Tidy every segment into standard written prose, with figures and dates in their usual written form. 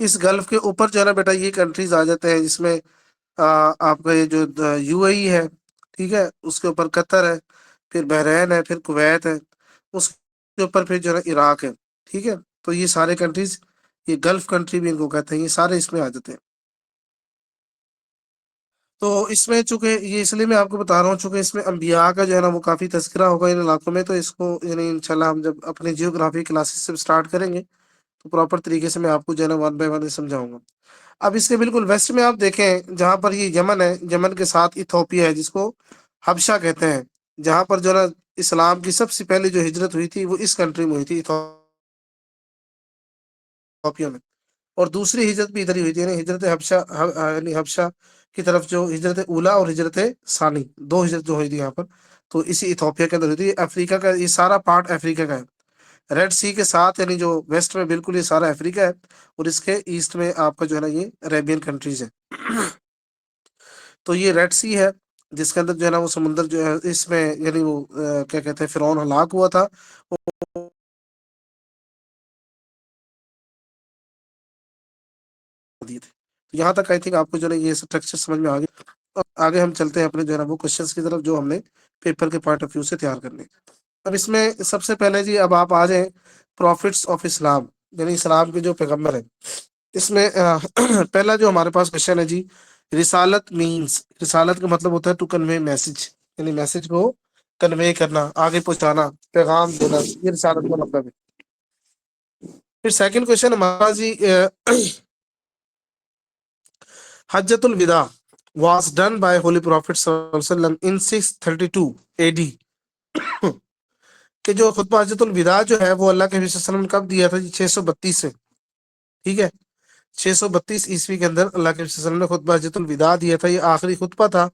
اس golf کے اوپر جو ہے نا بیٹا یہ کنٹریز آ جاتے ہیں، جس میں آپ کا یہ جو یو اے ای ہے، ٹھیک ہے، اس کے اوپر قطر ہے، پھر بحرین ہے، پھر کویت ہے، اس کے اوپر پھر جو ہے نا عراق ہے، ٹھیک ہے۔ تو یہ سارے کنٹریز، یہ گلف کنٹری بھی ان کو کہتے ہیں، یہ سارے اس میں آ جاتے ہیں۔ تو اس میں چونکہ یہ اس لیے میں آپ کو بتا رہا ہوں، چونکہ اس میں انبیاء کا جو ہے نا وہ کافی تذکرہ ہوگا ان علاقوں میں، تو اس کو یعنی انشاءاللہ ہم جب اپنے جیوگرافی کلاسز سے سٹارٹ کریں گے تو پراپر طریقے سے میں آپ کو جو ہے نا ون بائی ون سمجھاؤں گا۔ اب اس کے بالکل ویسٹ میں آپ دیکھیں، جہاں پر یہ یمن ہے، یمن کے ساتھ ایتھوپیا ہے جس کو حبشہ کہتے ہیں، جہاں پر جو ہے نا اسلام کی سب سے پہلے جو ہجرت ہوئی تھی وہ اس کنٹری میں ہوئی تھی، ایتھوپیا میں۔ اور دوسری ہجرت بھی ادھر ہی ہوئی تھی، یعنی ہجرت حبشہ، یعنی حبشہ کی طرف جو ہجرت اولا اور ہجرت ثانی، دو ہجرت جو ہوئی تھی یہاں پر، تو اسی ایتھوپیا کے اندر ہوئی تھی۔ افریقہ کا یہ سارا پارٹ افریقہ کا ہے، ریڈ سی کے ساتھ، یعنی جو ویسٹ میں بالکل یہ سارا افریقہ ہے، اور اس کے ایسٹ میں آپ کا جو ہے نا یہ عربین کنٹریز ہے۔ تو یہ ریڈ سی ہے جس کے اندر جو ہے نا وہ سمندر جو ہے اس میں، یعنی وہ کیا کہتے ہیں، فرعون ہلاک ہوا تھا، دیے تھے۔ یہاں تک آئی تھنک آپ کو جو ہے یہ اسٹرکچر سمجھ میں آ گیا، اور آگے ہم چلتے ہیں اپنے جو ہے نا وہ کوشچنس کی طرف جو ہم نے پیپر کے پوائنٹ آف ویو سے تیار کرنے۔ اب اس میں سب سے پہلے جی اب آپ آ جائیں پروفٹس آف اسلام، یعنی اسلام کے جو پیغمبر ہیں۔ اس میں پہلا جو ہمارے پاس کوشچن ہے جی، رسالت مینس، رسالت کا مطلب ہوتا ہے ٹو کنوے میسج، یعنی میسج کو کنوے کرنا، آگے پہنچانا، پیغام دینا، یہ رسالت کا مطلب ہے۔ پھر سیکنڈ کوشچن ہمارا جی، حجۃ الوداع was done by Holy Prophet صلی اللہ علیہ وسلم in 632 AD، کہ جو خطبہ حجۃ الوداع جو ہے وہ اللہ کے نبی صلی اللہ علیہ وسلم نے کب دیا تھا جی؟ 632 سے، ٹھیک ہے، 632 عیسوی کے اندر اللہ کے نبی صلی اللہ علیہ وسلم نے خطبہ حجۃ الوداع دیا تھا، یہ آخری خطبہ تھا،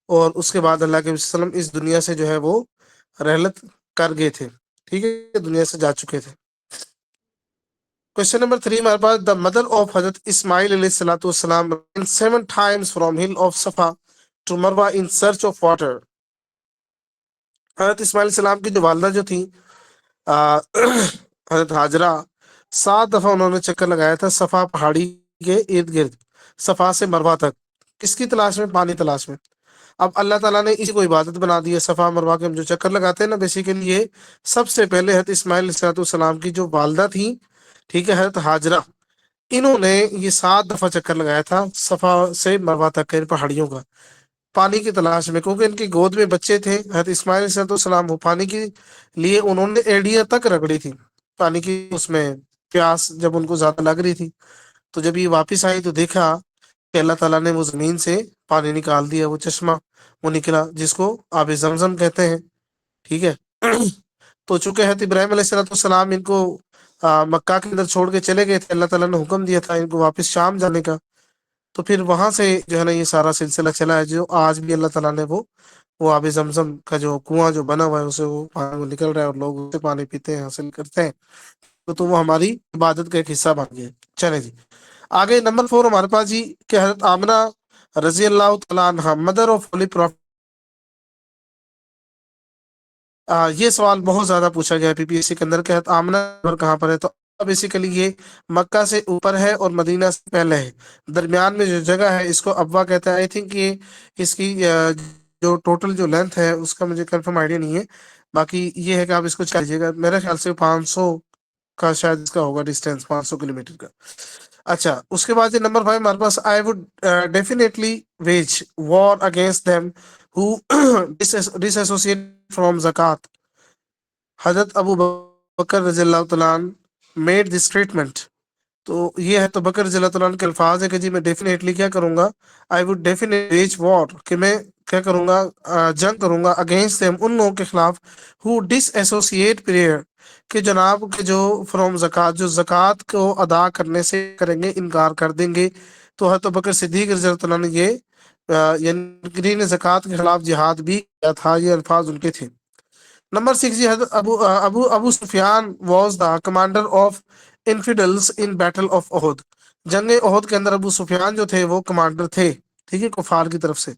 اور اس کے بعد اللہ کے نبی صلی اللہ علیہ وسلم اس دنیا سے جو ہے وہ رحلت کر گئے تھے، ٹھیک ہے، دنیا سے جا چکے تھے۔ کوشچن نمبر 3 ہمارے پاس، دا مدر آف حضرت اسماعیل علیہ الصلوۃ والسلام ran 7 times from hill of Safa to Marwa in search of water۔ حضرت اسماعیل علیہ السلام کی جو والدہ جو تھی حضرت حاجرہ، 7 دفعہ انہوں نے چکر لگایا تھا صفا پہاڑی کے ارد گرد، صفا سے مروا تک، کس کی تلاش میں؟ پانی تلاش میں۔ اب اللہ تعالیٰ نے اسی کو عبادت بنا دی ہے، صفا مروا کے ہم جو چکر لگاتے ہیں نا، بیسیکلی یہ سب سے پہلے حضرت اسماعیل علیہ السلام کی جو والدہ تھی، ٹھیک ہے، حضرت حاجرہ، انہوں نے یہ 7 دفعہ چکر لگایا تھا صفا سے مروا تک کے پہاڑیوں کا، پانی کی تلاش میں، کیونکہ ان کی گود میں بچے تھے حضرت اسماعیل علیہ السلام، وہ پانی کے لیے انہوں نے ایڑیاں تک رگڑی تھی پانی کی، اس میں پیاس جب ان کو زیادہ لگ رہی تھی، تو جب یہ واپس آئی تو دیکھا کہ اللہ تعالیٰ نے وہ زمین سے پانی نکال دیا، وہ چشمہ وہ نکلا جس کو آب زمزم کہتے ہیں، ٹھیک ہے۔ تو چونکہ حضرت ابراہیم علیہ السلام ان کو مکہ کے اندر چھوڑ کے چلے گئے تھے، اللہ تعالیٰ نے حکم دیا تھا ان کو واپس شام جانے کا، تو پھر وہاں سے جو ہے نا یہ سارا سلسلہ چلا ہے، جو آج بھی اللہ تعالیٰ نے وہ آب زمزم کا جو کنواں جو بنا ہوا ہے اسے وہ پانی نکل رہا ہے، اور لوگ اسے پانی پیتے ہیں، حاصل کرتے ہیں، تو وہ ہماری عبادت کا ایک حصہ بن گیا۔ چلے جی آگے، نمبر 4 ہمارے پاس جی، کہ حضرت آمنہ رضی اللہ تعالیٰ عنہ، مدر آف ہولی پروفٹ، یہ سوال بہت زیادہ پوچھا گیا ہے پی پی ایس سی کے اندر، کہ حضرت آمنہ کہاں پر ہے؟ تو بیسیکلی یہ مکہ سے اوپر ہے اور مدینہ سے پہلے ہے، درمیان میں جو جگہ ہے اس کو ابوا کہتا ہے۔ آئی تھنک یہ اس کی جو ٹوٹل جو لینتھ ہے اس کا مجھے کنفرم آئیڈیا نہیں ہے، باقی یہ ہے کہ آپ اس کو چیک کیجیے گا، میرے خیال سے 500 کا شاید اس کا ہوگا ڈسٹینس، 500 کلومیٹر کا۔ اچھا، اس کے بعد نمبر 5 ہمارے پاس، I would definitely wage war against them who dissociate from zakat. Hazrat ابو بکر رضی اللہ تعالیٰ عنہ میڈ دس اسٹیٹمنٹ، تو یہ ہے تو بکر رضی اللہ تعالیٰ عنہ کے الفاظ ہے کہ جی میں ڈیفینیٹلی کیا کروں گا، آئی وڈ ڈیفینیٹلی ویج وار، کہ میں کیا کروں گا، جنگ کروں گا، اگینسٹ دیم، ان لوگوں کے خلاف، ہو ڈس ایسوسیٹ پریئر، کہ جناب کہ جو فرام زکات، جو زکات کو ادا کرنے سے کریں گے، انکار کر دیں گے۔ تو حضرت بکر صدیق رضی اللہ تعالیٰ نے یہ یعنی زکات کے خلاف جہاد بھی کیا تھا، یہ الفاظ ان کے تھے۔ نمبر 6 جی، Hazrat Abu Sufyan was the commander of infidels in battle of Uhud, جنگ احد کے اندر ابو سفیان جو تھے وہ کمانڈر تھے، ٹھیک ہے، کفار کی طرف سے۔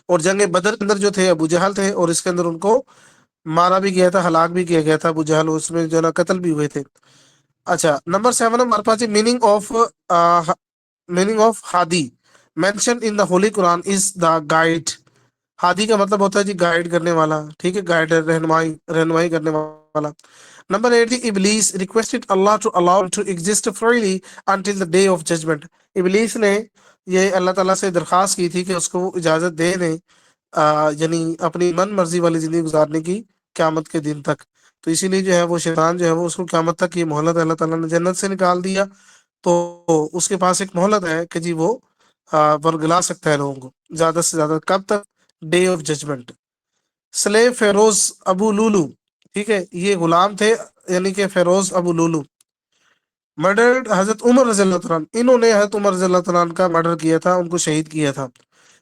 اور جنگ بدر کے اندر جو تھے ابو جہل تھے، اور اس کے اندر ان کو مارا بھی گیا تھا، ہلاک بھی کیا گیا تھا ابو جہل، اس میں جو ہے نا قتل بھی ہوئے تھے۔ اچھا نمبر 7 ہمارے پاس meaning of Hadi mention in the holy Quran is the guide. ہادی کا مطلب ہوتا ہے جی گائیڈ کرنے والا، ٹھیک ہے، گائیڈ رہنمائی کرنے والا. Number 8 the Iblis requested Allah to allow to exist freely until the day of judgment. Iblis نے یہ اللہ تعالیٰ سے درخواست کی تھی کہ اس کو اجازت دے دیں یعنی اپنی من مرضی والی زندگی گزارنے کی قیامت کے دن تک. تو اسی لیے جو ہے وہ شیطان جو ہے وہ اس کو قیامت تک یہ مہلت اللہ تعالیٰ نے جنت سے نکال دیا. تو اس کے پاس ایک مہلت ہے کہ جی وہ ورگلا سکتا ہے لوگوں کو زیادہ سے زیادہ. کب تک؟ Day of judgment. Slave Feroz Abu Lulu, ٹھیک ہے، یہ غلام تھے یعنی کہ فیروز ابو لولو. مرڈرڈ حضرت عمر رضی اللہ تعالیٰ، انہوں نے حضرت عمر رضی اللہ تعالیٰ کا مرڈر کیا تھا، ان کو شہید کیا تھا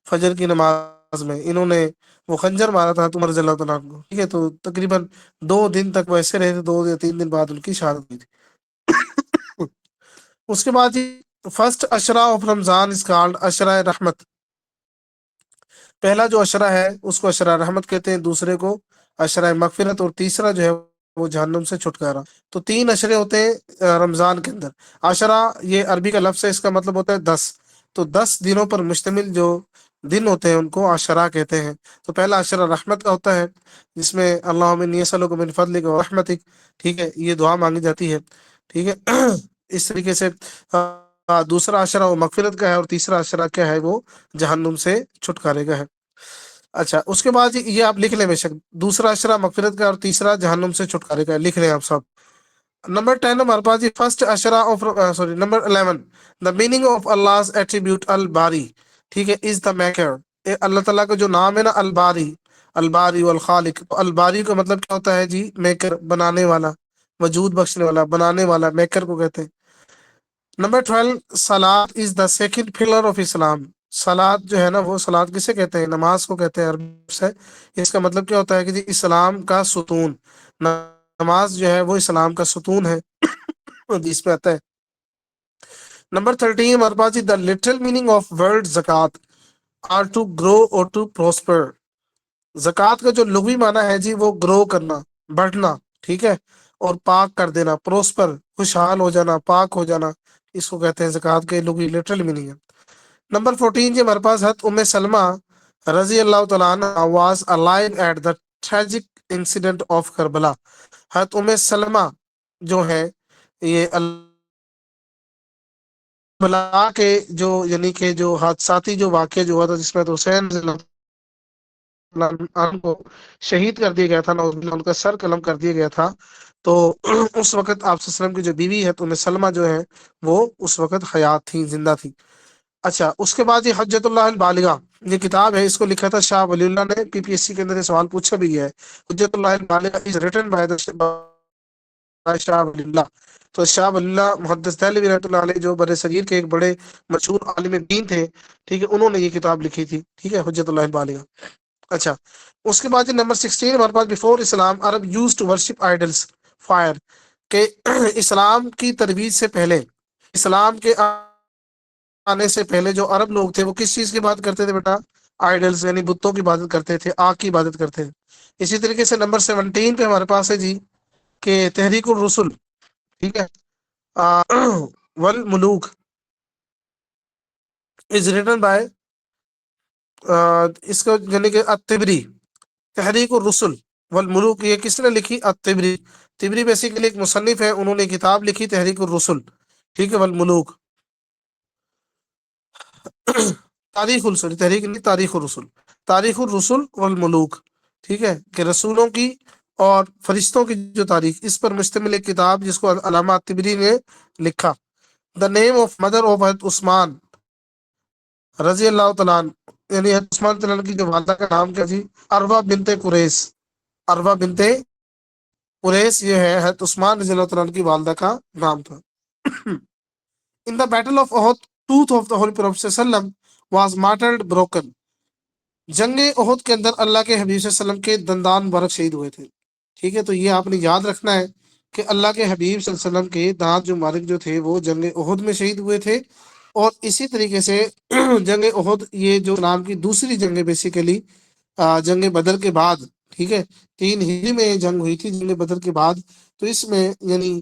فجر کی نماز میں. انہوں نے وہ خنجر مارا تھا عمر رضی اللہ تعالیٰ کو، ٹھیک ہے. تو تقریباً 2 دن تک وہ ایسے رہے تھے، 2 یا 3 دن بعد ان کی شہادت ہوئی تھی. اس کے بعد first Ashra of Ramzan is called Ashra Rahmat. پہلا جو اشرا ہے اس کو اشرا رحمت کہتے ہیں، دوسرے کو اشرا مغفرت، اور تیسرا جو ہے وہ جہنم سے چھٹکارا. تو 3 اشرے ہوتے ہیں رمضان کے اندر. اشرا یہ عربی کا لفظ ہے، اس کا مطلب ہوتا ہے 10. تو 10 دنوں پر مشتمل جو دن ہوتے ہیں ان کو عشرہ کہتے ہیں. تو پہلا عشرہ رحمت کا ہوتا ہے جس میں اللہم انی اسألک من فضلک و رحمتک، ٹھیک ہے، یہ دعا مانگی جاتی ہے، ٹھیک ہے. اس طریقے سے دوسرا عشرہ وہ مغفرت کا ہے، اور تیسرا عشرہ کیا ہے وہ جہنم سے چھٹکارے کا ہے. اچھا اس کے بعد یہ آپ لکھ لیں بے شک، دوسرا عشرہ مغفرت کا اور تیسرا جہنم سے چھٹکارے کا، لکھ لیں آپ سب. نمبر 10 ہمارے پاس first Ashra of sorry number 11 the meaning of Allah attribute Al Bari, ٹھیک ہے، از دا میکر. اللہ تعالیٰ کا جو نام ہے نا الباری، الباری والخالق. الباری کا مطلب کیا ہوتا ہے جی؟ میکر، بنانے والا، وجود بخشنے والا، بنانے والا، میکر کو کہتے ہیں. نمبر 12 صلاۃ از دا سیکنڈ پلر آف اسلام. صلاۃ جو ہے نا وہ صلاۃ کسے کہتے ہیں؟ نماز کو کہتے ہیں عربی سے. اس کا مطلب کیا ہوتا ہے کہ جی اسلام کا ستون. نماز جو ہے وہ اسلام کا ستون ہے، حدیث میں آتا ہے. نمبر 13 ہمارے پاس the literal meaning of word zakat are to grow اور ٹو پروسپر. زکات کا جو لغوی معنی ہے جی وہ گرو کرنا، بڑھنا، ٹھیک ہے، اور پاک کر دینا، پروسپر، خوشحال ہو جانا، پاک ہو جانا، اس کو کہتے ہیں زکات کے لغوی لٹرل میننگ ہے. نمبر 14 جی ہمارے پاس حضرت ام سلمہ رضی اللہ تعالیٰ عنہ was alive at the tragic incident of Karbala. Hazrat Umm سلمہ جو ہے یہ کربلا کے جو یعنی کہ جو حادثاتی جو واقعہ جو ہوا تھا جس میں تو حسین رضی اللہ عنہ کو شہید کر دیا گیا تھا، ان کا سر قلم کر دیا گیا تھا. تو اس وقت آپ صلی اللہ علیہ وسلم کی جو بیوی ہے تو ام سلمہ جو ہے وہ اس وقت حیات تھی، زندہ تھی. اچھا اس کے بعد یہ حجت اللہ البالغہ، یہ کتاب ہے، اس کو لکھا تھا شاہ ولی اللہ نے. پی پی ایس سی کے اندر یہ سوال پوچھا بھی گیا ہے. حجت اللہ البالغہ is written by Shah Wali اللہ. تو شاہ ولی اللہ محدث دہلوی رحمۃ اللہ علیہ جو بر صغیر کے ایک بڑے مشہور عالم دین تھے، ٹھیک ہے، انہوں نے یہ کتاب لکھی تھی، ٹھیک ہے، حجت اللہ البالغہ. اچھا اس کے بعد نمبر 16 ہمارے پاس before Islam Arab use to worship idols fire, کہ اسلام کی ترویج سے پہلے، اسلام کے آنے سے پہلے جو عرب لوگ تھے وہ کس چیز کی عبادت کرتے تھے بیٹا؟ آئیڈلس یعنی بتوں کی عبادت کرتے تھے، آگ کی عبادت کرتے تھے. اسی طریقے سے نمبر 17 پہ ہمارے پاس ہے جی کہ تحریک الرسل، ٹھیک ہے، والملوک از ریٹن بائی اس کو یعنی کہ الطبری. تحریک الرسل والملوک یہ کس نے لکھی؟ الطبری. طبری بیسیکلی ایک مصنف ہے، انہوں نے کتاب لکھی تحریک الرسل، ٹھیک ہے، والملوک. تاریخ الرسل، تحریک نہیں، تاریخ الرسل، تاریخ الرسل والملوک، ٹھیک ہے، کہ رسولوں کی اور فرشتوں کی جو تاریخ، اس پر مشتمل ایک کتاب جس کو علامہ طبری نے لکھا. دا نیم آف مدر آف حضرت عثمان رضی اللہ تعالیٰ عنہ، یعنی حضرت عثمان تعالیٰ کی جو والدہ کا نام کیا جی؟ عروہ بنت قریش. عروہ بنت قریش یہ ہے حضرت عثمان رضی اللہ تعالیٰ عنہ کی والدہ کا نام تھا. In the battle of Uhud, tooth of the Holy Prophet صلی اللہ علیہ وسلم was martyred broken. جنگ احد کے اندر اللہ کے حبیب صلی اللہ علیہ وسلم کے دندان مبارک شہید ہوئے تھے، ٹھیک ہے. تو یہ آپ نے یاد رکھنا ہے کہ اللہ کے حبیب صلی اللہ علیہ وسلم کے دانت جو مبارک جو تھے وہ جنگ احد میں شہید ہوئے تھے. اور اسی طریقے سے جنگ احد یہ جو نام کی دوسری جنگ ہے بیسیکلی جنگ بدر کے بعد، ٹھیک ہے، 3 ہجری میں جنگ ہوئی تھی جنگ بدر کے بعد. تو اس میں یعنی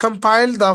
compiled the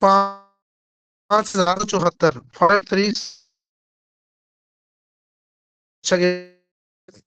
5,074 53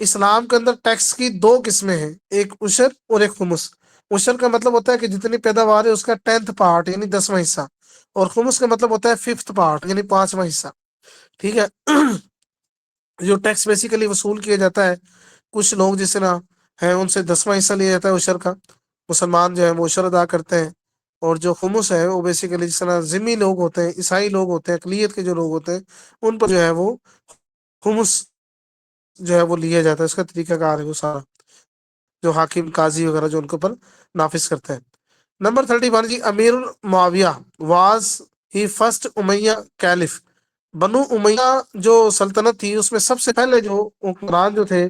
اسلام کے اندر ٹیکس کی دو قسمیں ہیں، ایک عشر اور ایک خمس۔ عشر کا مطلب ہوتا ہے کہ جتنی پیداوار ہے اس کا 10th پارٹ یعنی 10واں حصہ، اور خمس کا مطلب ہوتا ہے 5th پارٹ یعنی 5واں حصہ، ٹھیک ہے۔ جو ٹیکس بیسیکلی وصول کیا جاتا ہے، کچھ لوگ جس طرح ہیں ان سے 10واں حصہ لیا جاتا ہے عشر کا، مسلمان جو ہے وہ عشر ادا کرتے ہیں، اور جو خمس ہے وہ بیسیکلی جس طرح ذمی لوگ ہوتے ہیں، عیسائی لوگ ہوتے ہیں، اقلیت کے جو لوگ ہوتے ہیں، ان پر جو ہے وہ خمس جو ہے وہ لیا جاتا ہے۔ اس کا طریقہ کار ہے وہ سارا، جو حاکم قاضی وغیرہ جو ان کے اوپر نافذ کرتے ہیں۔ نمبر 31 جی، Amir Muawiya was he first Umayya caliph. Banu Umayya جو سلطنت تھی اس میں سب سے پہلے جو حکمران جو تھے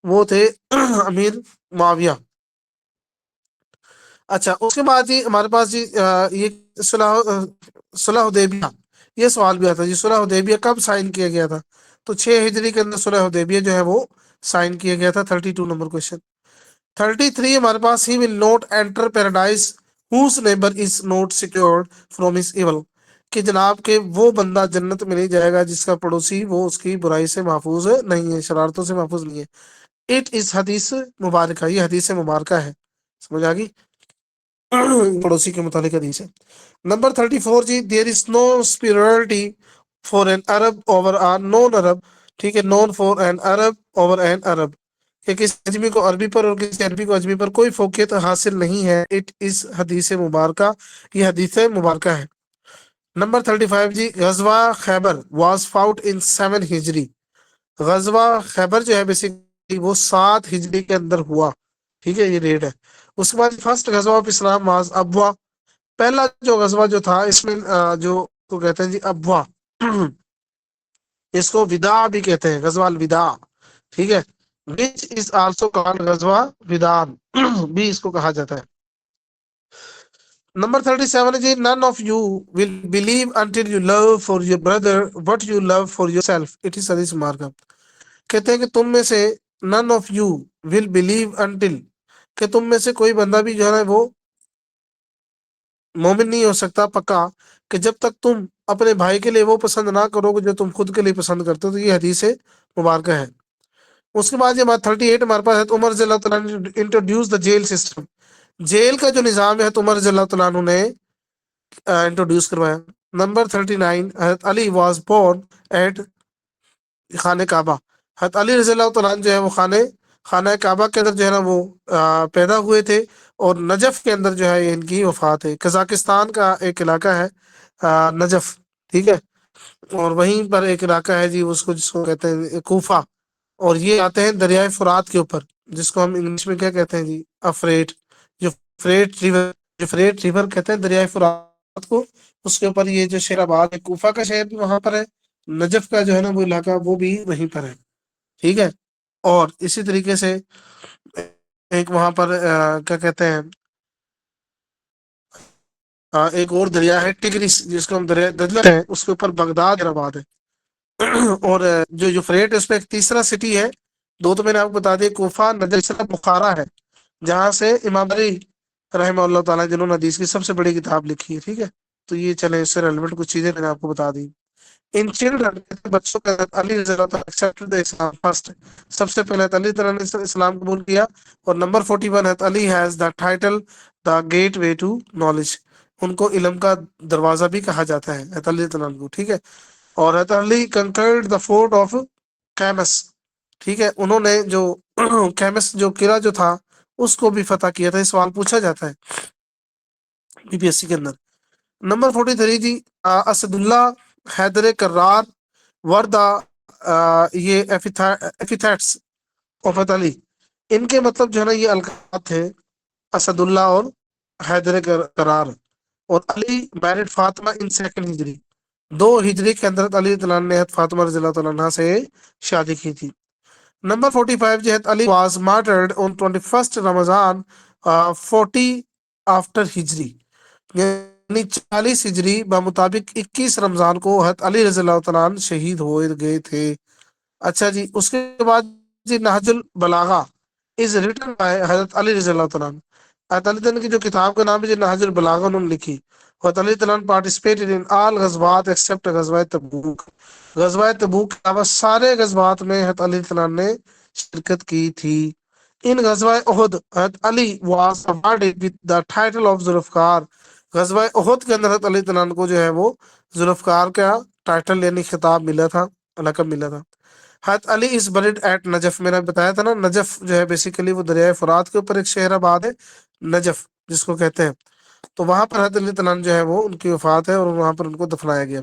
وہ تھے امیر معاویہ۔ اچھا، اس کے بعد جی ہمارے پاس جی یہ صلح حدیبیہ، یہ سوال بھی آتا ہے جی، صلح حدیبیہ کب سائن کیا گیا تھا؟ تو 6 ہجری کے اندر صلح حدیبیہ جو ہے وہ سائن کیا گیا تھا۔ 32 نمبر کوشچن۔ 33 ہمارے پاس، he will not enter paradise whose neighbour is not secured from his evil, کہ جناب کہ وہ بندہ جنت میں نہیں جائے گا جس کا پڑوسی وہ اس کی برائی سے محفوظ نہیں ہے، شرارتوں سے محفوظ نہیں ہے۔ اٹ از حدیث مبارکہ، یہ حدیث مبارکہ ہے، سمجھ آ گئی، پڑوسی کے متعلق حدیث ہے۔ نمبر 34 جی، there is no superiority for an Arab over a non Arab, ٹھیک ہے، non for an Arab over an Arab, کہ کسی اجمی کو عربی پر اور کسی عربی کو اجمی پر کوئی فوقیت حاصل نہیں ہے۔ اٹ از حدیث مبارکہ، یہ حدیث مبارکہ ہے۔ نمبر 35 جی، غزوہ خیبر واز فاؤٹ ان 7 ہجری، غزوہ خیبر جو ہے بیسیکلی وہ 7 ہجری کے اندر ہوا، ٹھیک ہے، یہ ڈیٹ ہے۔ اس کے بعد فرسٹ غزوہ آف اسلام واز ابوا، پہلا جو غزوہ جو تھا اس میں جو کو کہتے ہیں جی ابوا، اس کو وداع بھی کہتے ہیں، غزوہ الوداع، ٹھیک ہے، which is also called غزوہ وداع بھی اس کو کہا جاتا ہے۔ نمبر 37 جی، none of you will believe until you love for your brother what you love for yourself, it is حدیث مبارکہ۔ کہتے ہیں کہ تم میں سے none of you will believe until، کہ تم میں سے کوئی بندہ بھی جو ہے وہ مومن نہیں ہو سکتا پکا کہ جب تک تم اپنے بھائی کے لیے وہ پسند نہ کرو گے جو تم خود کے لیے پسند کرتے ہو، تو یہ حدیث مبارکہ ہے۔ اس کے بعد یہ 38 ہمارے پاس ہے، عمر رضی اللہ تعالیٰ نے introduced the jail system, jail کا جو نظام ہے عمر رضی اللہ تعالیٰ عنہ نے انٹروڈیوس کروایا۔ نمبر 39، حضرت علی واز بورن ایٹ خانہ کعبہ، حضرت علی رضی اللہ تعالیٰ عنہ جو ہے وہ خانہ کعبہ کے اندر جو ہے نا وہ پیدا ہوئے تھے، اور نجف کے اندر جو ہے ان کی وفات ہے۔ قزاقستان کا ایک علاقہ ہے نجف، ٹھیک ہے، اور وہیں پر ایک علاقہ ہے جی اس کو جس کو کہتے ہیں کوفہ، اور یہ آتے ہیں دریائے فرات کے اوپر، جس کو ہم انگلش میں کیا کہتے ہیں جی افریٹ، جو فریٹ ریور کہتے ہیں دریائے فرات کو، اس کے اوپر یہ جو شہر آباد ہے، کوفہ کا شہر بھی وہاں پر ہے، نجف کا جو ہے نا وہ علاقہ وہ بھی وہیں پر ہے، ٹھیک ہے۔ اور اسی طریقے سے ایک وہاں پر کیا کہتے ہیں ایک اور دریا ہے ٹگریس جس کو ہم دریا دجلہ ہیں، اس کے اوپر بغداد آباد ہے۔ اور جو یوفریٹ ہے اس پہ ایک تیسرا سٹی ہے، دو تو میں نے آپ کو بتا دیا، کوفہ، نجف، بخارا ہے، جہاں سے امام علی رحمہ اللہ تعالیٰ جنہوں نے حدیث کی سب سے بڑی کتاب لکھی ہے، ٹھیک ہے۔ تو یہ چلے اس سے ریلیونٹ کچھ چیزیں میں نے آپ کو بتا دی۔ ان چلڈرن، بچوں کا علی رضی اللہ تعالیٰ accepted the Islam first، سب سے پہلے علی تعالیٰ نے اسلام قبول کیا۔ اور نمبر 41 ہے، Ali has the title the gateway to knowledge, ان کو علم کا دروازہ بھی کہا جاتا ہے حضرت علی تعالیٰ عنہ کو، ٹھیک ہے۔ اور حضرت علی کنکرڈ دا فورٹ آف کیمس، ٹھیک ہے، انہوں نے جو کیمس جو قلعہ جو تھا اس کو بھی فتح کیا تھا، یہ سوال پوچھا جاتا ہے بی پی ایس سی کے اندر۔ نمبر 43 جی، اسد اللہ حیدر کرار وردا، یہ ایپیتھیٹس آف علی، ان کے مطلب جو ہے نا یہ القاب تھے، اسد اللہ اور حیدر کرار۔ اور علی میرڈ فاطمہ ان 2 ہجری، 2 ہجری کے اندر علی تعالیٰ نے فاطمہ رضی اللہ تعالیٰ عنہ سے شادی کی تھی۔ نمبر 45 جو ہے، علی واز مارٹرڈ on 21 رمضان 40 آفٹر ہجری، یعنی 40 ہجری بمطابق 21 رمضان کو حضرت علی رضی اللہ تعالیٰ عنہ شہید ہو گئے تھے۔ اچھا جی، اس کے بعد جی نہج البلاغہ از ریٹن بائی حضرت علی رضی اللہ تعالیٰ عنہ، حضرت علی تعالیٰ کی جو کتاب کا نام ہے جی نہج البلاغہ انہوں نے لکھی۔ حضرت علی تعالیٰ عنہ پارٹیسپیٹڈ ان آل غزوات ایکسپٹ غزوہ تبوک، غزوہ تبوک کے علاوہ سارے غزوات میں حضرت علی تعالیٰ نے شرکت کی تھی۔ ان Ghazwa Uhud Hazrat Ali was awarded with the title of Zulfiqar. غزوہ احد کے اندر حضرت علی تعالیٰ عنہ کو جو ہے وہ ذوالفقار کا ٹائٹل یعنی خطاب ملا تھا، لقب ملا تھا۔ حضرت علی از بریڈ ایٹ نجف، میں نے بتایا تھا نا، نجف جو ہے بیسیکلی وہ دریائے فرات کے اوپر ایک شہر آباد ہے، نجف جس کو کہتے ہیں، تو وہاں پر حضرت علی تعالیٰ عنہ جو ہے وہ ان کی وفات ہے اور وہاں پر ان کو دفنایا گیا۔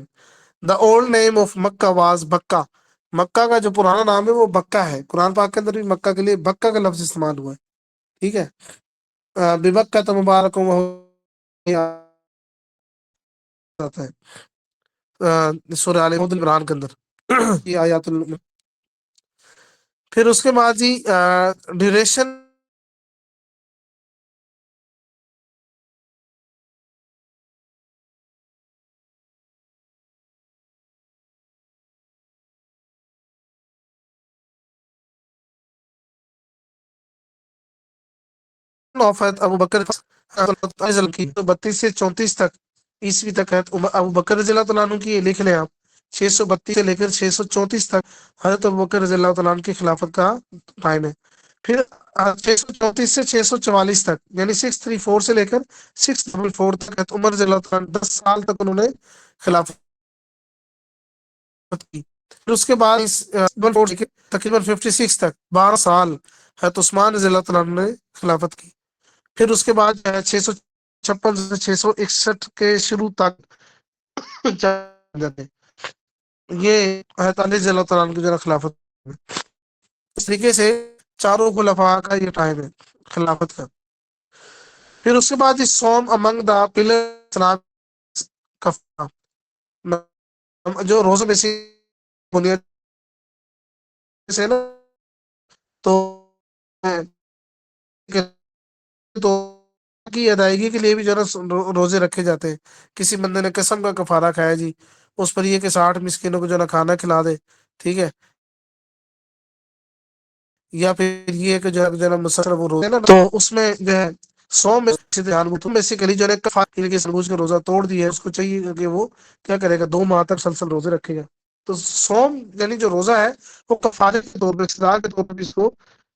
The old name of Mecca was Bakkah, Mecca کا جو پرانا نام ہے وہ بکہ ہے۔ قرآن پاک کے اندر بھی مکہ کے لیے بکہ کا لفظ استعمال ہوا ہے، ٹھیک ہے۔ ببکہ تو مبارک آتا ہے سورہ آل عمران کے اندر یہ آیات پھر اس کے بعد جی ڈیوریشن آف ابو بکر کی 32 سے 34 تک عیسوی تک ہے ابو بکر رضی اللہ تعالیٰ عنہ کی، لکھ لیں آپ 632 سے لے کر 634 تک حضرت ابو بکر رضی اللہ تعالیٰ عنہ کی خلافت کا ٹائم ہے۔ پھر 634 سے 644 تک یعنی 634 سے لے کر 644 تک حضرت عمر رضی اللہ تعالیٰ عنہ 10 سال تک انہوں نے خلافت کی۔ پھر اس کے بعد تقریباً 56 تک 12 سال حضرت عثمان رضی اللہ تعالیٰ عنہ نے خلافت کی۔ پھر اس کے بعد 656 سے 661 کے شروع تک یہ حضرت علی رضی اللہ تعالیٰ عنہ کی جو خلافت، اس طریقے سے چاروں خلفاء کا یہ ٹائم ہے خلافت کا۔ پھر اس کے بعد سوم امنگ دا پلر جو روزہ میں سے بنیاد سے نا تو کی ادائیگی کے لیے بھی جو ہے نا روزے رکھے جاتے ہیں۔ کسی بندے نے قسم کا کفارہ کھایا جی، اس پر یہ کہ 60 مسکینوں کو جو ہے نا کھانا کھلا دے، ٹھیک ہے، یا پھر یہ کہ جو ہے نا مسلسل وہ روزے نا تو اس میں جو ہے 100 میں سے کلی جو ہے کفارے کے سمجھ کے روزہ توڑ دیا ہے، اس کو چاہیے کہ وہ کیا کرے گا، 2 ماہ تک مسلسل روزے رکھے گا۔ تو سوم یعنی جو روزہ ہے وہ کفارے کے طور پر، سزا کے طور پر بھی اس کو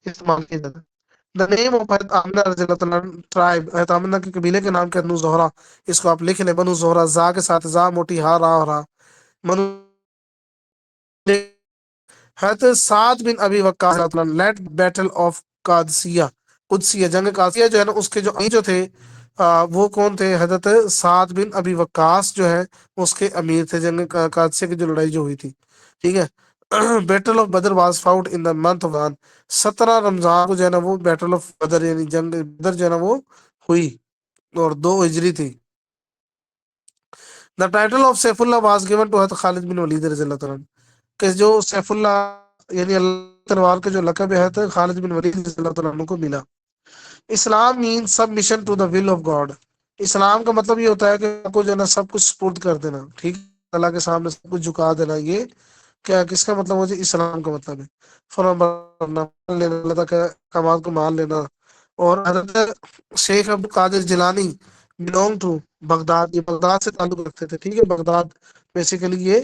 استعمال کیا جاتا ہے۔ دا نیم آف حضرت آمنہ رضی اللہ تعالیٰ ٹرائب، حضرت آمنہ کے قبیلے کے نام کے بنو زہرا، اس کو آپ لکھ لیں، بنو زہرا، زا کے ساتھ زا موٹی ہا را رہا، منو حضرت Saad bin Abi Waqqas led battle of Qadisiyyah, Qadisiyyah جنگ قادسیہ جو ہے نا، اس کے جو جو تھے وہ کون تھے، حضرت سعد بن ابی وقاص جو ہے اس کے امیر تھے، جنگ قادسیہ کی جو لڑائی جو ہوئی تھی، ٹھیک ہے۔ Battle of Badr was fought in the month of Ramzan, 17 Ramzan کو جو ہے نا وہ بیٹل آف بدر یعنی جنگ بدر جو ہے نا وہ ہوئی اور 2 ہجری تھی۔ The title of Saifullah was given to Hazrat Khalid بن ولید رضی اللہ تعالیٰ عنہ، کہ جو سیف اللہ یعنی اللہ تلوار کا جو لقب ہے حضرت خالد بن ولید رضی اللہ تعالیٰ عنہ کو ملا۔ Islam mean submission to the will of God, اسلام کا مطلب یہ ہوتا ہے کہ آپ کو جو ہے نا سب کچھ سپورٹ کر دینا، ٹھیک ہے، اللہ کے سامنے سب کچھ جھکا دینا۔ یہ کیا کس کا مطلب ہے؟ اسلام کا مطلب ہے فرمان برداری، اللہ تعالیٰ کے احکامات کو مان لینا۔ اور حضرت شیخ عبد القادر جیلانی بلونگ ٹو بغداد، یہ بغداد سے تعلق رکھتے تھے، ٹھیک ہے، بغداد بیسیکلی یہ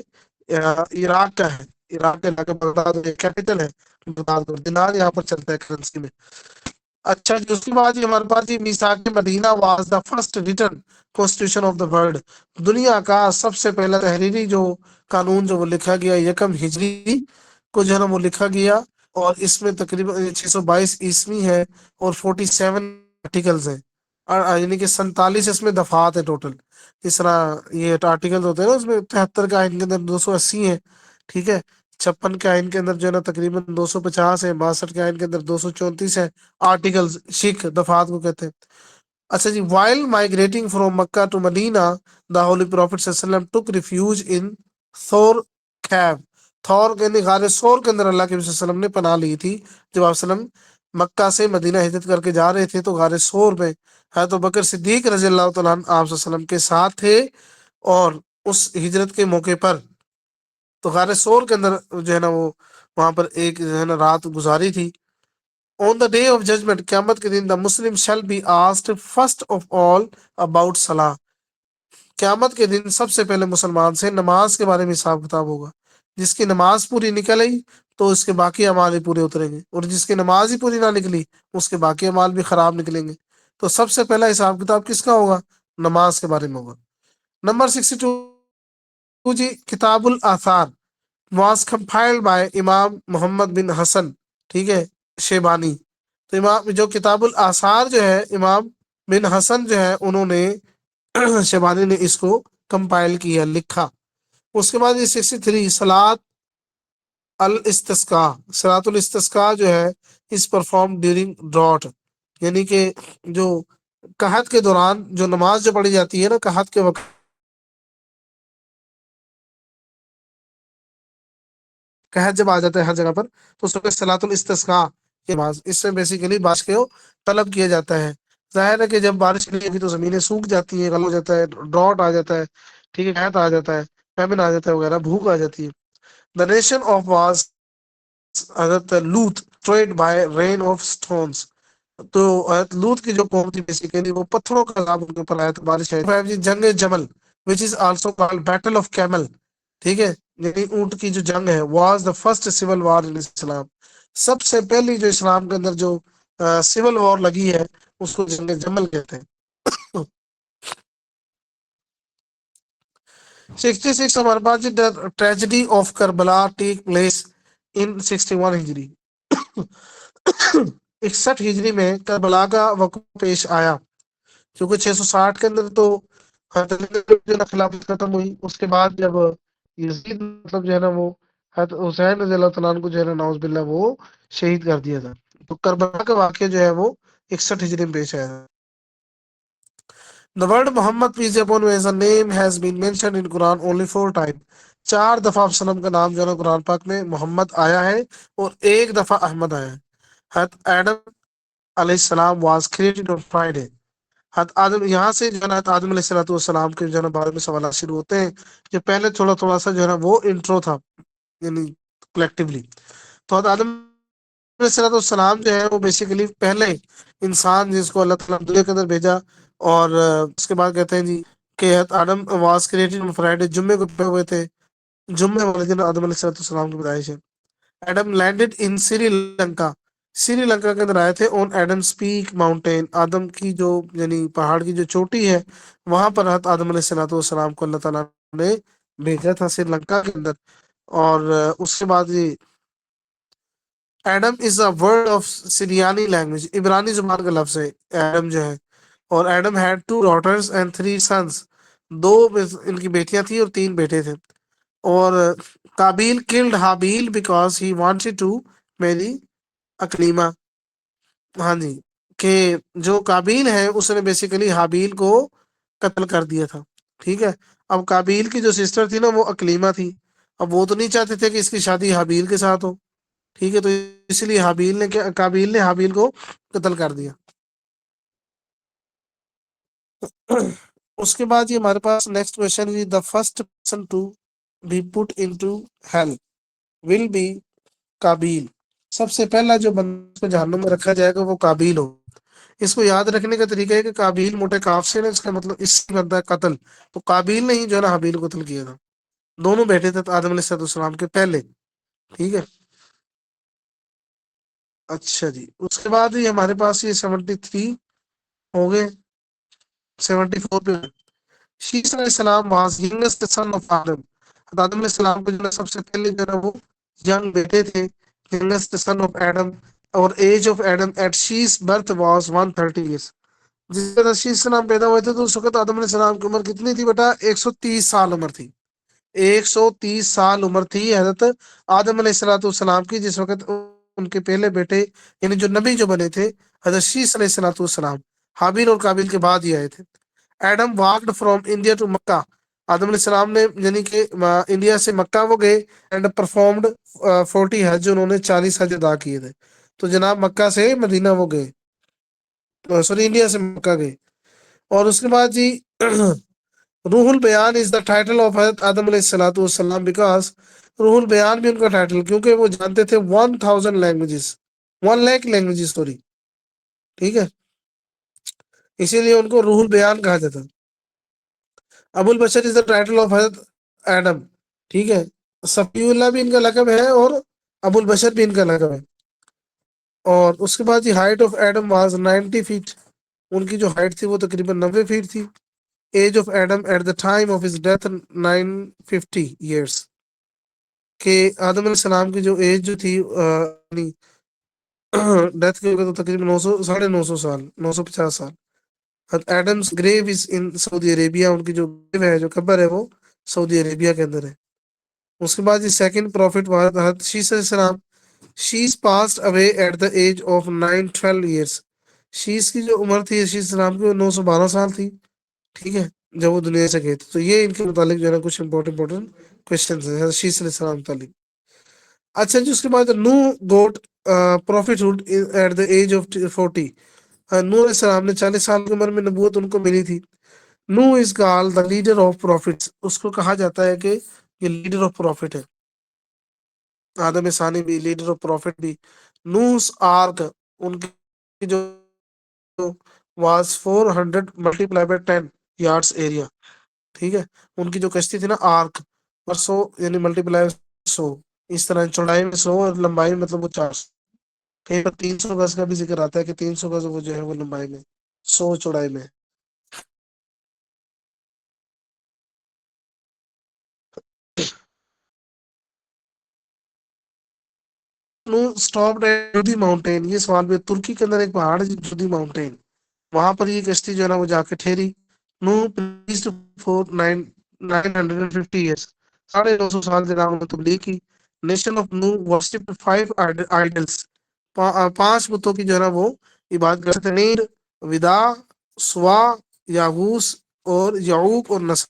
عراق کا ہے، عراق کے علاقے بغداد کیپٹل ہے بغداد کا، دینار یہاں پر چلتا ہے کرنسی میں۔ اچھا جی، اس کے بعد ہمارے پاس Misaq Medina was the first written constitution of the world, دنیا کا سب سے پہلا تحریری جو قانون جو وہ لکھا گیا 1 ہجری کو جو ہے نا وہ لکھا گیا، اور اس میں تقریباً 622 عیسوی ہے اور 47 آرٹیکلز ہیں، یعنی کہ 47 اس میں دفعات ہے ٹوٹل۔ اس طرح یہ آرٹیکل ہوتے ہیں نا، اس میں 73 کا آئین کے اندر 280 ہے، ٹھیک ہے، 56 کے آئین کے اندر جو ہے نا تقریباً 250 ہے، 62 کے آئین کے اندر 234 ہے آرٹیکلز، شیخ دفعات کو کہتے ہیں۔ اچھا جی، while migrating from Mecca to Medina the holy prophet صلی اللہ علیہ وسلم ٹک ریفیوج ان ثور کیب، تھور یعنی غار سور کے اندر اللہ کے صلی اللہ علیہ وسلم نے پناہ لی تھی جب آپ وسلم مکہ سے مدینہ ہجرت کر کے جا رہے تھے، تو غار سور میں حضرت ابوبکر صدیق رضی اللہ تعالیٰ عنہ آپ وسلم کے ساتھ تھے، اور اس ہجرت کے موقع پر تو غار سور کے اندر جو ہے نا وہ وہاں پر ایک جو ہے نا رات گزاری تھی۔ On the day of judgment، قیامت کے دن، the Muslim shall be asked first of all about salah، قیامت کے دن سب سے پہلے مسلمان سے نماز کے بارے میں حساب کتاب ہوگا، جس کی نماز پوری نکل آئی تو اس کے باقی اعمال ہی پورے اتریں گے، اور جس کی نماز ہی پوری نہ نکلی اس کے باقی اعمال بھی خراب نکلیں گے۔ تو سب سے پہلا حساب کتاب کس کا ہوگا؟ نماز کے بارے میں ہوگا۔ نمبر 62 جی، کتاب الاثار واز کمپائلڈ بائی امام محمد بن حسن، ٹھیک ہے، شیبانی۔ تو امام جو کتاب الاثار جو ہے امام بن حسن جو ہے انہوں نے شیبانی نے اس کو کمپائل کیا، لکھا۔ اس کے بعد یہ 63 صلاۃ الاستسقاء، صلاۃ الاستسقاء جو ہے اس پرفارم ڈیورنگ ڈراٹ، یعنی کہ جو قحط کے دوران جو نماز جو پڑھی جاتی ہے نا قحط کے وقت، قحط جب آ جاتا ہے ہر جگہ پر تو اس وقت صلاۃ الاستسقاء کی نماز، اس سے بیسیکلی بارش کو طلب کیا جاتا ہے۔ ظاہر ہے کہ جب بارش نہیں ہوگی تو زمینیں سوکھ جاتی ہیں، غل ہو جاتا ہے، ڈراٹ آ جاتا ہے، ٹھیک ہے، قحط آ جاتا ہے، فیمن آ جاتا ہے وغیرہ، بھوک آ جاتی ہے۔ دا nation of was Hazrat Lut treated by rain of stones, تو حضرت لوط کی جو قوم تھی بیسیکلی وہ پتھروں کا عذاب ان کے اوپر آیا تھا، بارش ہے۔ جنگ جمل which is also called battle of camel، ٹھیک ہے، یعنی اونٹ کی جو جنگ ہے، was the first civil war in Islam, سب سے پہلی جو اسلام کے اندر جو سول وار لگی ہے اس کو جنگ جمل کہتے ہیں۔ 66 ہمارے پاس tragedy of Karbala take place in 61 Hijri, 61 ہجری میں کربلا کا وقوع پیش آیا، کیونکہ 660 کے اندر تو حضرت علی کی جو خلافت ختم ہوئی، اس کے بعد جب یزید مطلب جو ہے نا وہ حضرت حسین رضی اللہ تعالیٰ عنہ کو جو ہے نا نعوذ باللہ وہ شہید کر دیا تھا، تو کربلا کا واقعہ جو ہے وہ 61 ہجری میں پیش آیا تھا۔ The word Muhammad peace be upon him as a name has been mentioned in Quran only 4 times، 4 دفعہ آپ وسلم کا نام جو ہے نا قرآن پاک میں محمد آیا ہے اور 1 دفعہ احمد آیا ہے۔ حضرت آدم علیہ السلام was created on Friday، حضرت آدم یہاں سے جو ہے نا آدم علیہ السلام کے جو ہے نا بارے میں سوالات شروع ہوتے ہیں، جو پہلے تھوڑا تھوڑا سا جو ہے نا وہ انٹرو تھا، یعنی کلیکٹیولی۔ تو حضرت آدم علیہ السلام جو ہے وہ بیسیکلی پہلے انسان جس کو اللہ تعالیٰ نے دنیا کے اندر بھیجا، اور اس کے بعد کہتے ہیں جی کہ حضرت آدم واز کریٹڈ آن فرائیڈے، جمعے کو پیدا ہوئے تھے، جمعے والے دن آدم علیہ السلام کی پیدائش ہے۔ ایڈم لینڈڈ ان سری لنکا، سری لنکا کے اندر آئے تھے، آن ایڈمس پیک ماؤنٹین، آدم کی جو یعنی پہاڑ کی جو چوٹی ہے وہاں پر حضرت آدم علیہ السلام کو اللہ تعالیٰ نے بھیجا تھا سری لنکا کے اندر۔ اور اس کے بعد یہ Adam is a word of Suryani language, عبرانی زبان کا لفظ ہے ایڈم جو ہے۔ اور Adam had 2 daughters and 3 sons، 2 ان کی بیٹیاں تھیں اور 3 بیٹے تھے۔ اور قابیل killed Habil because he wanted to marry اکلیمہ، ہاں جی، کہ جو قابیل ہے اس نے بیسیکلی حابیل کو قتل کر دیا تھا، ٹھیک ہے۔ اب قابیل کی جو سسٹر تھی نا وہ اکلیمہ تھی، اب وہ تو نہیں چاہتے تھے کہ اس کی شادی حابیل کے ساتھ ہو، ٹھیک ہے، تو اس لیے قابیل نے حابیل کو قتل کر دیا۔ اس کے بعد یہ ہمارے پاس next question, the first person to be put into hell will be قابیل، سب سے پہلا جو بندہ کو جہنم میں رکھا جائے گا وہ قابیل ہو۔ اس کو یاد رکھنے کا طریقہ ہے کہ قابیل موٹے کاف سے نا، اس کا مطلب اس سے بنتا ہے قتل، تو قابیل نے ہی جو ہے نا حابیل کو قتل کیا تھا، دونوں بیٹے تھے آدم علیہ السلام کے پہلے، ٹھیک ہے۔ اچھا جی، اس کے بعد یہ ہمارے پاس یہ 73 ہو گئے، 74 پہ شیس علیہ السلام واز یگسٹ سن آف آدم، آدم علیہ السلام کو جو ہے سب سے پہلے جو ہے وہ ینگ بیٹے تھے، یگسٹ سن آف ایڈم، اور age of Adam at Shees birth was 130 years, جس طرح شیس سے نام پیدا ہوئے تھے تو اس وقت آدم علیہ السلام کی عمر کتنی تھی بیٹا؟ 130 سال عمر تھی، 130 سال عمر تھی حضرت آدم علیہ السلام کی، جس وقت ان کے پہلے بیٹے یعنی جو نبی جو بنے تھے حضرت شیس علیہ السلام حابیل اور قابیل کے بعد ہی آئے تھے۔ Adam walked from India to Mecca, Adam علیہ السلام نے یعنی کہ انڈیا سے مکہ وہ گئے، اینڈ پرفارمڈ 40 حج، انہوں نے 40 حج ادا کیے تھے، تو جناب مکہ سے مدینہ وہ گئے، سوری انڈیا سے مکہ گئے۔ اور اس کے بعد جی روح البیان از دا ٹائٹل آف حضرت آدم علیہ السلام بیکاز روح البیان بھی ان کا ٹائٹل، کیونکہ وہ جانتے تھے 1000 لینگویجز، 1 لاکھ لینگویجز سوری، ٹھیک ہے، اسی لیے ان کو روح البیان کہا جاتا۔ ابو البشر از دا ٹائٹل آف حضرت ایڈم، ٹھیک ہے، صفی اللہ بھی ان کا لقب ہے، اور ابو البشر بھی ان کا لقب ہے. اور اس کے بعد یہ height of Adam was 90 feet. ان کی جو ہائٹ تھی وہ تقریباً 90 فیٹ تھی. Age of Adam at the time of his death 950 years. کہ آدم علیہ السلام کی جو ایج جو تھی ڈیتھ کی وقت تو تقریباً 950 سال 950 سال. ایڈمس گریو از ان سعودی عربیہ. ان کی جو گریو ہے جو قبر ہے وہ سعودی عربیہ کے اندر ہے. اس کے بعد یہ سیکنڈ پروفٹ حضرت شیس علیہ السلام. Shees passed away at the age of 912 years. Shees کی جو عمر تھی شیس السلام کی وہ 912 سال تھی. ٹھیک ہے جب وہ دنیا سے گئے تھے. تو یہ ان کے متعلق جو ہے نا کچھ امپورٹنٹ کوشچنز ہیں شیس علیہ السلام متعلق. اچھا جی اس کے بعد Nuh got prophethood at the age of 40. Nuh علیہ السلام نے 40 سال کی عمر میں نبوت ان کو ملی تھی. نو از کال دا لیڈر آف پروفٹس. اس کو کہا جاتا ہے کہ یہ لیڈر آف پروفٹ ہے. آدم ثانی بھی لیڈر آف پروفٹ بھی. نوس آرک ان کی جو was 400 multiply by 10 yards area. ٹھیک ہے ان کی جو کشتی تھی نا آرک پر 100 یعنی ملٹیپلائی 100. اس طرح چوڑائی میں 100 اور لمبائی میں مطلب وہ 400. کہیں پر 300 گز کا بھی ذکر آتا ہے کہ 300 گز وہ جو ہے وہ لمبائی میں 100 چوڑائی میں. نو اسٹاپ جودی ماؤنٹین. یہ سوال میں ترکی کے اندر ایک پہاڑ ہے جودی ماؤنٹین. وہاں پر یہ کشتی جو ہے نا وہ جا کے ٹھہری. Nuh preached for 950 years. 950 سال جناب نے تبلیغ کی. Nation of Nuh worshipped 5 idols. 5 بتوں کی جو ہے نا وہ عبادت کرتے تھے. نیر، ودا، سوا، یاغوس اور یعوق اور نصر.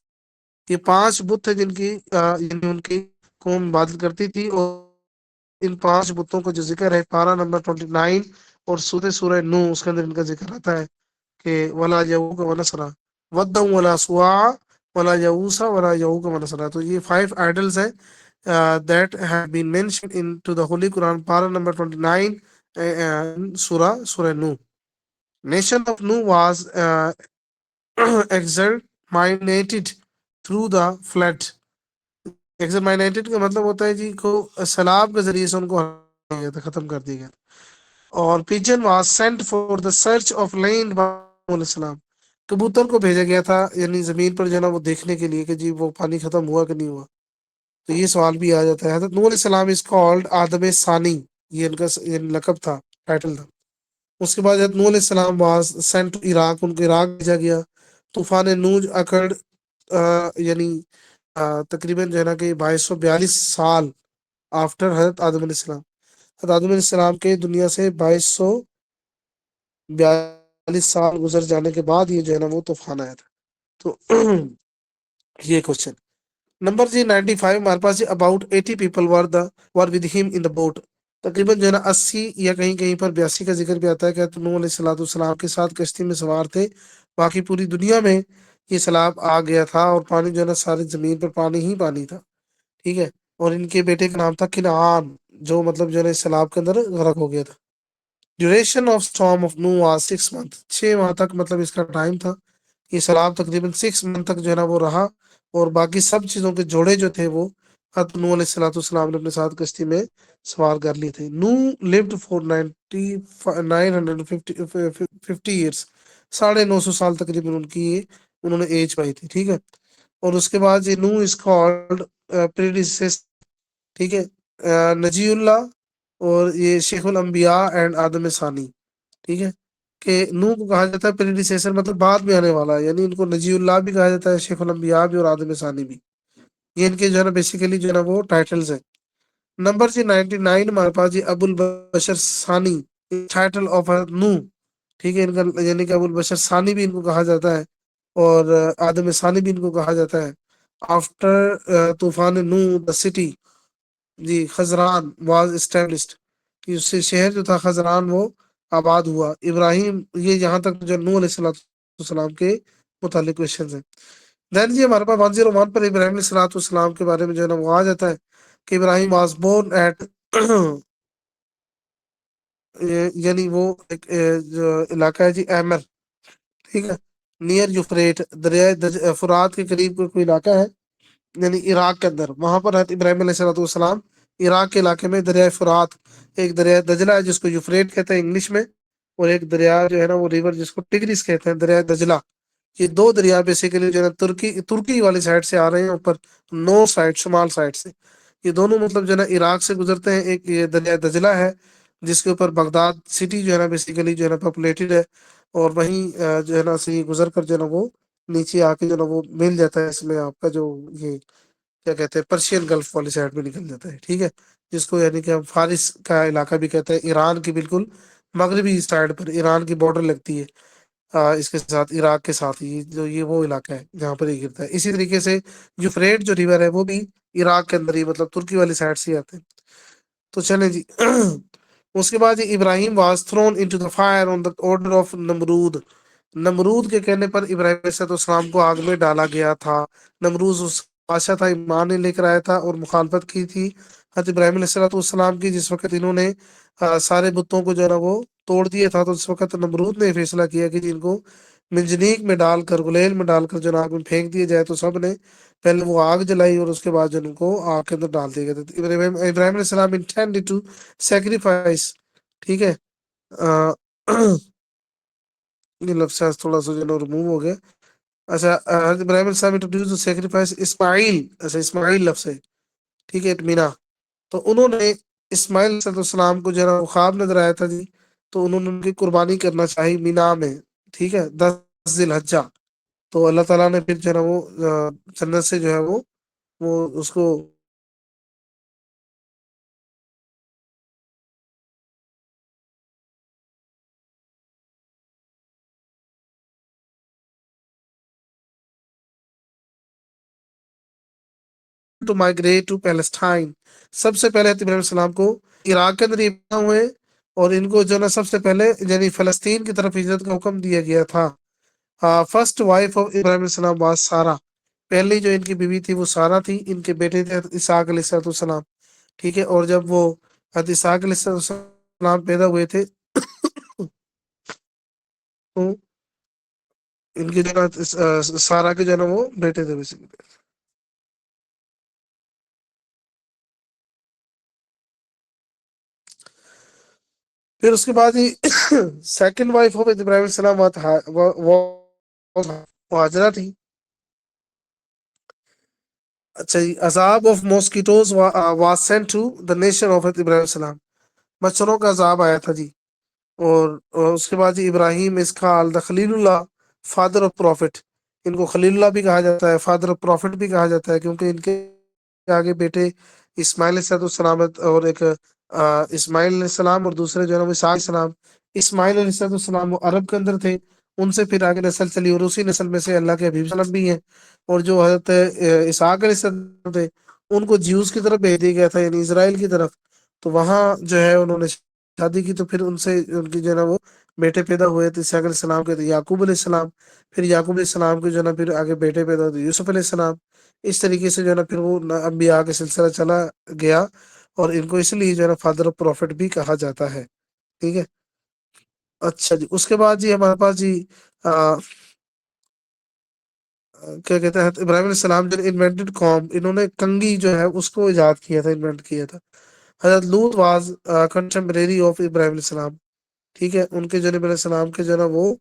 یہ 5 بت تھے جن کی یعنی ان کی قوم عبادت کرتی تھی. اور ان 5 بتوں کو جو ذکر ہے پارہ نمبر 29 اور سورہ نو اس کے اندر ان کا ذکر آتا ہے کہ ولا یعوق و نصرا ودم ولا سوا ولا یعوسا ولا یعوق و نصرا. تو یہ 5 آئیڈلز ہیں that have been mentioned into the Holy Quran, para number 29, Surah Nuh. Nation of Nuh was exterminated through the flood. ایگزرمائنیٹڈ کا مطلب ہوتا ہے جی کو سیلاب کے ذریعے سے ان کو ختم کر دیا گیا. اور pigeon was sent for the search of land علیہ السلام. کبوتر کو بھیجا گیا تھا یعنی زمین پر جو ہے نا وہ دیکھنے کے لیے کہ جی وہ پانی ختم ہوا کہ نہیں ہوا. تو یہ سوال بھی آ جاتا ہے. حضرت نوح علیہ السلام از کالڈ آدم ثانی. یہ ان کا لقب تھا ٹائٹل تھا. اس کے بعد حضرت نوح علیہ السلام واز سینٹ ٹو عراق. ان کو عراق بھیجا گیا. طوفان نوح اکڑ یعنی تقریباً جو ہے نا کہ 2242 سال آفٹر حضرت آدم علیہ السلام. حضرت آدم علیہ السلام کے دنیا سے 2242 سال گزر جانے کے بعد یہ جو ہے نا وہ طوفان آیا تھا. تو یہ کوشچن نمبر جی 95 ہمارے پاس about 80 people were with him in the boat. تقریباً جو ہے نا 80 یا کہیں کہیں پر 82 کا ذکر بھی آتا ہے کہ نوح علیہ الصلوۃ والسلام کے ساتھ کشتی میں سوار تھے. باقی پوری دنیا میں یہ سیلاب آ گیا تھا اور پانی جو ہے نا ساری زمین پر پانی ہی پانی تھا. ٹھیک ہے اور ان کے بیٹے کا نام تھا کنعان جو مطلب جو ہے نا سیلاب کے اندر غرق ہو گیا تھا. Duration of storm of Nuh was 6 months. 6 ماہ تک مطلب اس کا ٹائم تھا. یہ سیلاب تقریباً 6 months تک جو ہے نا وہ رہا. اور باقی سب چیزوں کے جوڑے جو تھے وہ حضرت نوح علیہ الصلوۃ والسلام نے اپنے ساتھ کشتی میں سوار کر لیے تھے. نوح lived for 950 years. 950 سال تقریباً ان کی انہوں نے ایج پائی تھی. ٹھیک ہے اور اس کے بعد یہ نوح از کالڈ پریڈیسیسر. ٹھیک ہے نجی اللہ اور یہ شیخ الانبیاء اینڈ آدم ثانی. ٹھیک ہے کہ نوح کو کہا جاتا ہے پریڈیسیسر مطلب بعد میں آنے والا. یعنی ان کو نجی اللہ بھی کہا جاتا ہے شیخ الانبیاء بھی اور آدم ثانی بھی. یہ ان کے جو ہے نا بیسیکلی جو ہے نا وہ ٹائٹلز ہیں. نمبر جی 99 ہمارے پاس جی ابو البشر ثانی ٹائٹل آف نوح. ٹھیک ہے ان کا یعنی کہ ابو البشر ثانی بھی ان کو کہا جاتا ہے اور آدم ثانی بھی ان کو کہا جاتا ہے. After toofan Nuh the city جی خزران واز اسٹیبلشڈ. شہر جو تھا خزران وہ آباد ہوا. ابراہیم یہ یہاں تک جو نوح علیہ السلام کے متعلق کوشچنز ہیں. دین جی ہمارے پاس 101 پر ابراہیم علیہ الصلوۃ والسلام کے بارے میں جو ہے نا وہ آ جاتا ہے کہ ابراہیم واز بورن ایٹ یعنی وہ ایک جو علاقہ ہے جی ایمر. ٹھیک ہے نیئر یوفریٹ دریائے فرات کے قریب کوئی علاقہ ہے یعنی عراق کے اندر. وہاں پر حضرت ابراہیم علیہ الصلوۃ والسلام عراق کے علاقے میں دریائے فرات، ایک دریائے دجلہ ہے جس کو یوفریٹ کہتے ہیں انگلش میں، اور ایک دریا جو ہے نا وہ ریور جس کو ٹگریس کہتے ہیں، دریائے دجلہ۔ یہ دو دریا بیسیکلی جو ہے نا ترکی والی سائڈ سے آ رہے ہیں اوپر، نورتھ سائڈ، شمال سائڈ سے۔ یہ دونوں مطلب جو ہے نا عراق سے گزرتے ہیں۔ ایک یہ دریائے دجلہ ہے جس کے اوپر بغداد سٹی جو ہے نا بیسیکلی جو ہے نا پاپولیٹڈ ہے، اور وہیں جو ہے نا سے گزر کر جو ہے نا وہ نیچے آ کے جو ہے نا وہ مل جاتا ہے اس میں آپ کا جو یہ کیا کہتے ہیں پرشین گلف والی سائڈ میں نکل جاتا ہے، ٹھیک ہے، جس کو یعنی کہ ہم فارس کا علاقہ بھی کہتے ہیں، ایران کی بالکل مغربی سائڈ پر ایران کی بارڈر لگتی ہے اس کے ساتھ، عراق کے ساتھ، یہ جو یہ وہ علاقہ ہے جہاں پر یہ گرتا ہے۔ اسی طریقے سے یوفریٹ جو ریور ہے وہ بھی عراق کے اندر ہی مطلب ترکی والی سائڈ سے ہی آتے ہیں۔ تو چلیں جی اس کے بعد Ibrahim was thrown into the fire on the order of Nimrod, Nimrod کے کہنے پر ابراہیم علیہ السلام کو آگ میں ڈالا گیا تھا۔ نمرود اس بادشاہ تھا، ایمان نے لے کر آیا تھا اور مخالفت کی تھی حضرت ابراہیم علیہ السلام کی، جس وقت انہوں نے سارے بتوں کو جو ہے نا وہ توڑ دیا تھا، تو اس وقت نمرود نے فیصلہ کیا کہ جن کو منجنیق میں ڈال کر، گلیل میں ڈال کر جو آگ میں پھینک دیا جائے۔ تو سب نے پہلے وہ آگ جلائی اور اس کے بعد جو ان کو آگ کے اندر ڈال دیا گیا تھا۔ ابراہیم علیہ السلام انٹینڈ ٹو سیکریفائس، ٹھیک ہے، یہ لفظ تھوڑا سا جو ہے ریموو ہو گیا۔ اچھا، حضرت ابراہیم علیہ السلام انٹروڈیوس ٹو سیکریفائس اسماعیل، اچھا اسماعیل لفظ ہے، ٹھیک ہے، مینا۔ تو انہوں نے اسماعیل علیہ السلام کو جو ہے نا خواب نظر آیا تھا جی، تو انہوں نے ان کی قربانی کرنا چاہی مینا میں، ٹھیک ہے، 10 ذی الحجہ۔ تو اللہ تعالیٰ نے پھر جو ہے نا وہ جنت سے جو ہے وہ اس کو ٹو مائگریٹ ٹو پیلسٹائن، سب سے پہلے ابراہیم علیہ السلام کو عراق کے اندر یہ پیدا ہوئے، اور ان کو جو ہے نا سب سے پہلے یعنی فلسطین کی طرف ہجرت کا حکم دیا گیا تھا۔ فرسٹ وائف آف ابراہیم علیہ السلام واز سارہ، پہلی جو ان کی بیوی تھی وہ سارہ تھی، ان کے بیٹے تھے اسحاق علیہ السلام، ٹھیک ہے۔ اور جب وہ حضرت اسحاق علیہ السلام پیدا ہوئے تھے تو ان کے جو ہے نا سارہ کے جو ہے نا وہ بیٹے تھے بیسیکلی۔ پھر اس کے بعد ہی سیکنڈ وائف آف ابراہیم علیہ السلام وہ ہاجرہ تھی۔ اچھا جی، azaab of mosquitoes was sent to the nation of Ibrahim علیہ السلام، مچھروں کا عذاب آیا تھا جی۔ اور اس کے بعد جی ابراہیم اس کا دا خلیل اللہ، فادر آف پروفٹ، ان کو خلیل اللہ بھی کہا جاتا ہے، فادر آف پروفٹ بھی کہا جاتا ہے، کیونکہ ان کے آگے بیٹے اسماعیل علیہ السلام اور ایک اسماعیل علیہ السلام، اور دوسرے جو ہے نا وہ اسحاق علیہ السلام۔ اسماعیل علیہ السلام وہ عرب کے اندر تھے، ان سے پھر آگے نسل چلی، اور اسی نسل میں سے اللہ کے حبیب صلی اللہ علیہ وسلم بھی ہیں۔ اور جو حضرت اسحاق علیہ السلام تھے ان کو جیوز کی طرف بھیج دیا گیا تھا، یعنی اسرائیل کی طرف، تو وہاں جو ہے انہوں نے شادی کی، تو پھر ان سے ان کی جو ہے نا وہ بیٹے پیدا ہوئے تھے، اسحاق علیہ السلام کے یعقوب علیہ السلام، پھر یعقوب علیہ السلام کے جو ہے نا پھر آگے بیٹے پیدا ہوئے یوسف علیہ السلام۔ اس طریقے سے جو ہے نا پھر وہ انبیاء کے سلسلہ چلا گیا، اور ان کو اس لیے جو ہے نا فادر آف پروفٹ بھی کہا جاتا ہے، ٹھیک ہے۔ اچھا جی، اس کے بعد جی ہمارے پاس جی کیا کہتے ہیں ابراہیم علیہ السلام جو انوینٹڈ قوم، انہوں نے کنگھی جو ہے اس کو ایجاد کیا تھا، انوینٹ کیا تھا۔ حضرت لوط واز کنٹمپریری آف ابراہیم علیہ السلام، ٹھیک ہے، ان کے جو نبی علیہ السلام کے جو ہے نا وہ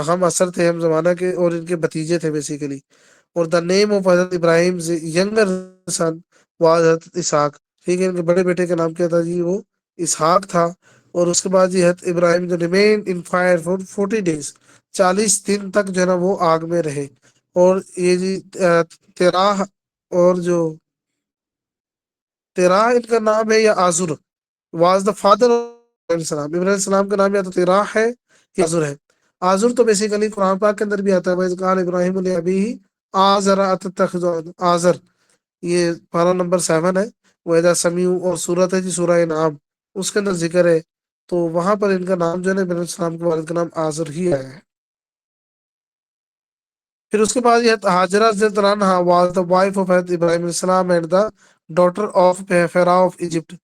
ہم اثر تھے، ہم زمانہ کے، اور ان کے بھتیجے تھے بیسیکلی۔ اور دا نیم آف حضرت ابراہیم ینگر سن واز حضرت اسحاق، ٹھیک ہے، ان کے بڑے بیٹے کا نام کیا تھا جی، وہ اسحاق تھا۔ اور اس کے بعد جی حضرت ابراہیم جو remain in fire for 40 days، 40 دن تک جو ہے نا وہ آگ میں رہے۔ اور یہ جی تیراہ، اور جو تیراہ ان کا نام ہے، یا آزر، واز دا فادر السلام، ابراہیم علیہ السلام کا نام یا تو تیراہ ہے یا آزر ہے۔ آزر تو بیسیکلی قرآن پاک کے اندر بھی آتا ہے، وَإِذْ قَالَ ابراہیم لِأَبِيهِ آزر أَتَتَّخِذُ آزر، یہ پارہ نمبر 7 ہے، وَإِذَا سَمِعُوا، اور صورت ہے جی سورہ انعام، اس کے اندر ذکر ہے، تو وہاں پر ان کا نام جو ہے نا ابراہیم علیہ السلام کے والد کا نام آزر ہی آیا ہے۔ پھر اس کے بعد یہ ہاجرہ رضی اللہ عنہا واز دا وائف آف حضرت ابراہیم علیہ السلام and the daughter of Pharaoh of Egypt,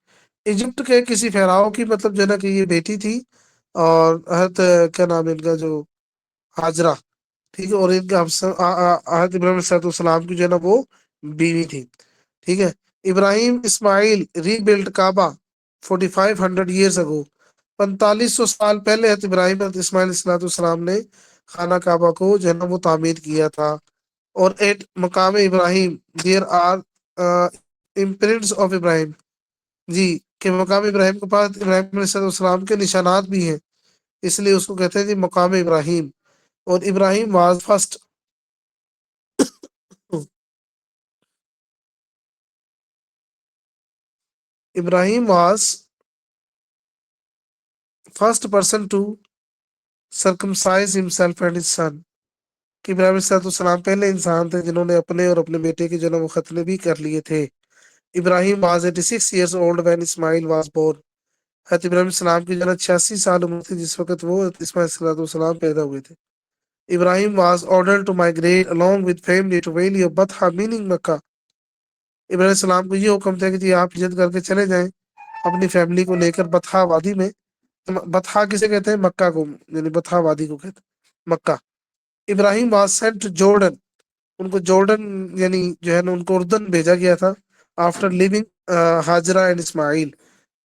Egypt کے کسی فیراؤ کی مطلب جو ہے نا کہ یہ بیٹی تھی، اور حضرت کیا نام ہے ان کا جو ہاجرہ، ٹھیک ہے، اور ان کا حضرت ابراہیم علیہ السلام کی جو ہے نا وہ بیوی تھی، ٹھیک ہے۔ ابراہیم اسماعیل ریبلڈ کعبہ 4500 years ago. 4500 سال پہلے حضرت ابراہیم حضرت اسماعیل علیہ السلام نے خانہ کعبہ کو جو ہے نا وہ تعمیر کیا تھا. اور ایٹ مقام ابراہیم دیر آر امپرنٹس آف ابراہیم، جی کہ مقام ابراہیم کے پاس ابراہیم علیہ السلام کے نشانات بھی ہیں، اس لیے اس کو کہتے ہیں جی مقام ابراہیم. اور Ibrahim was first Ibrahim was first person to circumcise himself and his son, کہ ابراہیم علیہ السلام پہلے انسان تھے جنہوں نے اپنے اور اپنے بیٹے کے جو ہے نا وہ ختنے بھی کر لیے تھے. Ibrahim was 86 years old when Ismail was born. حضرت ابراہیم السلام کی جو ہے نا 86 سال عمر تھی جس وقت وہ اسماعیل علیہ السلام پیدا ہوئے تھے. Ibrahim was ordered to migrate along with family to valley of Batha meaning مکہ. ابراہیم علیہ السلام کو یہ حکم تھا کہ جی آپ ہجرت کر کے چلے جائیں اپنی فیملی کو لے کر بتھا وادی میں. بتھا کسے کہتے ہیں؟ مکہ کو، یعنی بتھا وادی کو کہتے ہیں مکہ. ابراہیم واز سینٹ جورڈن، ان کو جورڈن یعنی جو ہے نا ان کو اردن بھیجا گیا تھا. آفٹر لیونگ ہاجرہ اینڈ اسماعیل،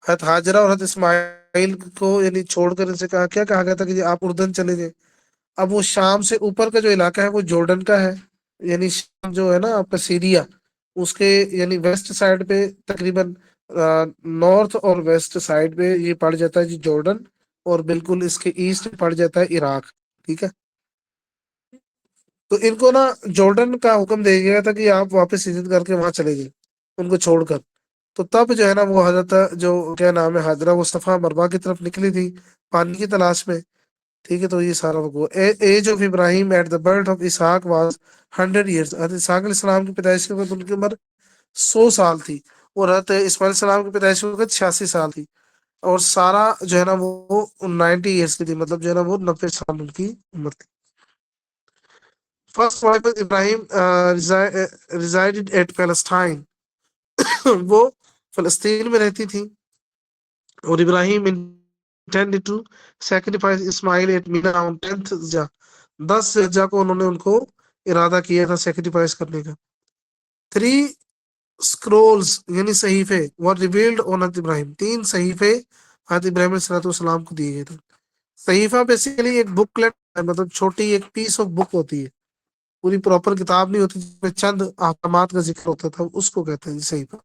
حضرت ہاجرہ اور حضرت اسماعیل کو یعنی چھوڑ کر ان سے کیا کہا گیا تھا کہ جی آپ اردن چلے جائیں. اب وہ شام سے اوپر کا جو علاقہ ہے وہ جورڈن کا ہے، یعنی شام جو ہے نا آپ کا سیریا، اس کے یعنی ویسٹ سائڈ پہ تقریباً نارتھ اور ویسٹ سائڈ پہ یہ پڑ جاتا ہے جی جورڈن، اور بالکل اس کے ایسٹ پڑ جاتا ہے عراق. ٹھیک ہے، تو ان کو نا جورڈن کا حکم دیا گیا تھا کہ آپ واپس ہجرت کر کے وہاں چلے جائیں ان کو چھوڑ کر. تو تب جو ہے نا وہ حضرت جو کیا نام ہے حاجرہ وہ صفا مروا کی طرف نکلی تھی پانی کی تلاش میں. ٹھیک ہے، تو یہ سارا وہ age of Ibrahim at the birth of Ishaq was 100 years. حضرت اسحاق علیہ السلام کی پیدائش کے وقت ان کی عمر 100 سال تھی، اور حضرت اسماعیل علیہ السلام کی پیدائش کے وقت 86 سال تھی. اور سارا جو ہے نا وہ 90 ایئرس کی تھی، مطلب جو ہے نا وہ 90 سال ان کی عمر تھی. First wife Ibrahim resided at Palestine, وہ فلسطین میں رہتی تھی. اور ابراہیم intended to sacrifice Ismail at Mina on 10th ذا، 10 ذا کو انہوں نے ان کو ارادہ کیا تھا سیکریفائس کرنے کا. 3 scrolls یعنی صحیفے were revealed on حضرت ابراہیم، 3 صحیفے حضرت ابراہیم علیہ السلام کو دیے گئے تھے. صحیفہ بیسیکلی ایک بکلیٹ ہے، مطلب چھوٹی ایک پیس آف بک ہوتی ہے، پوری پراپر کتاب نہیں ہوتی جس میں چند احکامات کا ذکر ہوتا تھا، اس کو کہتے ہیں صحیفہ.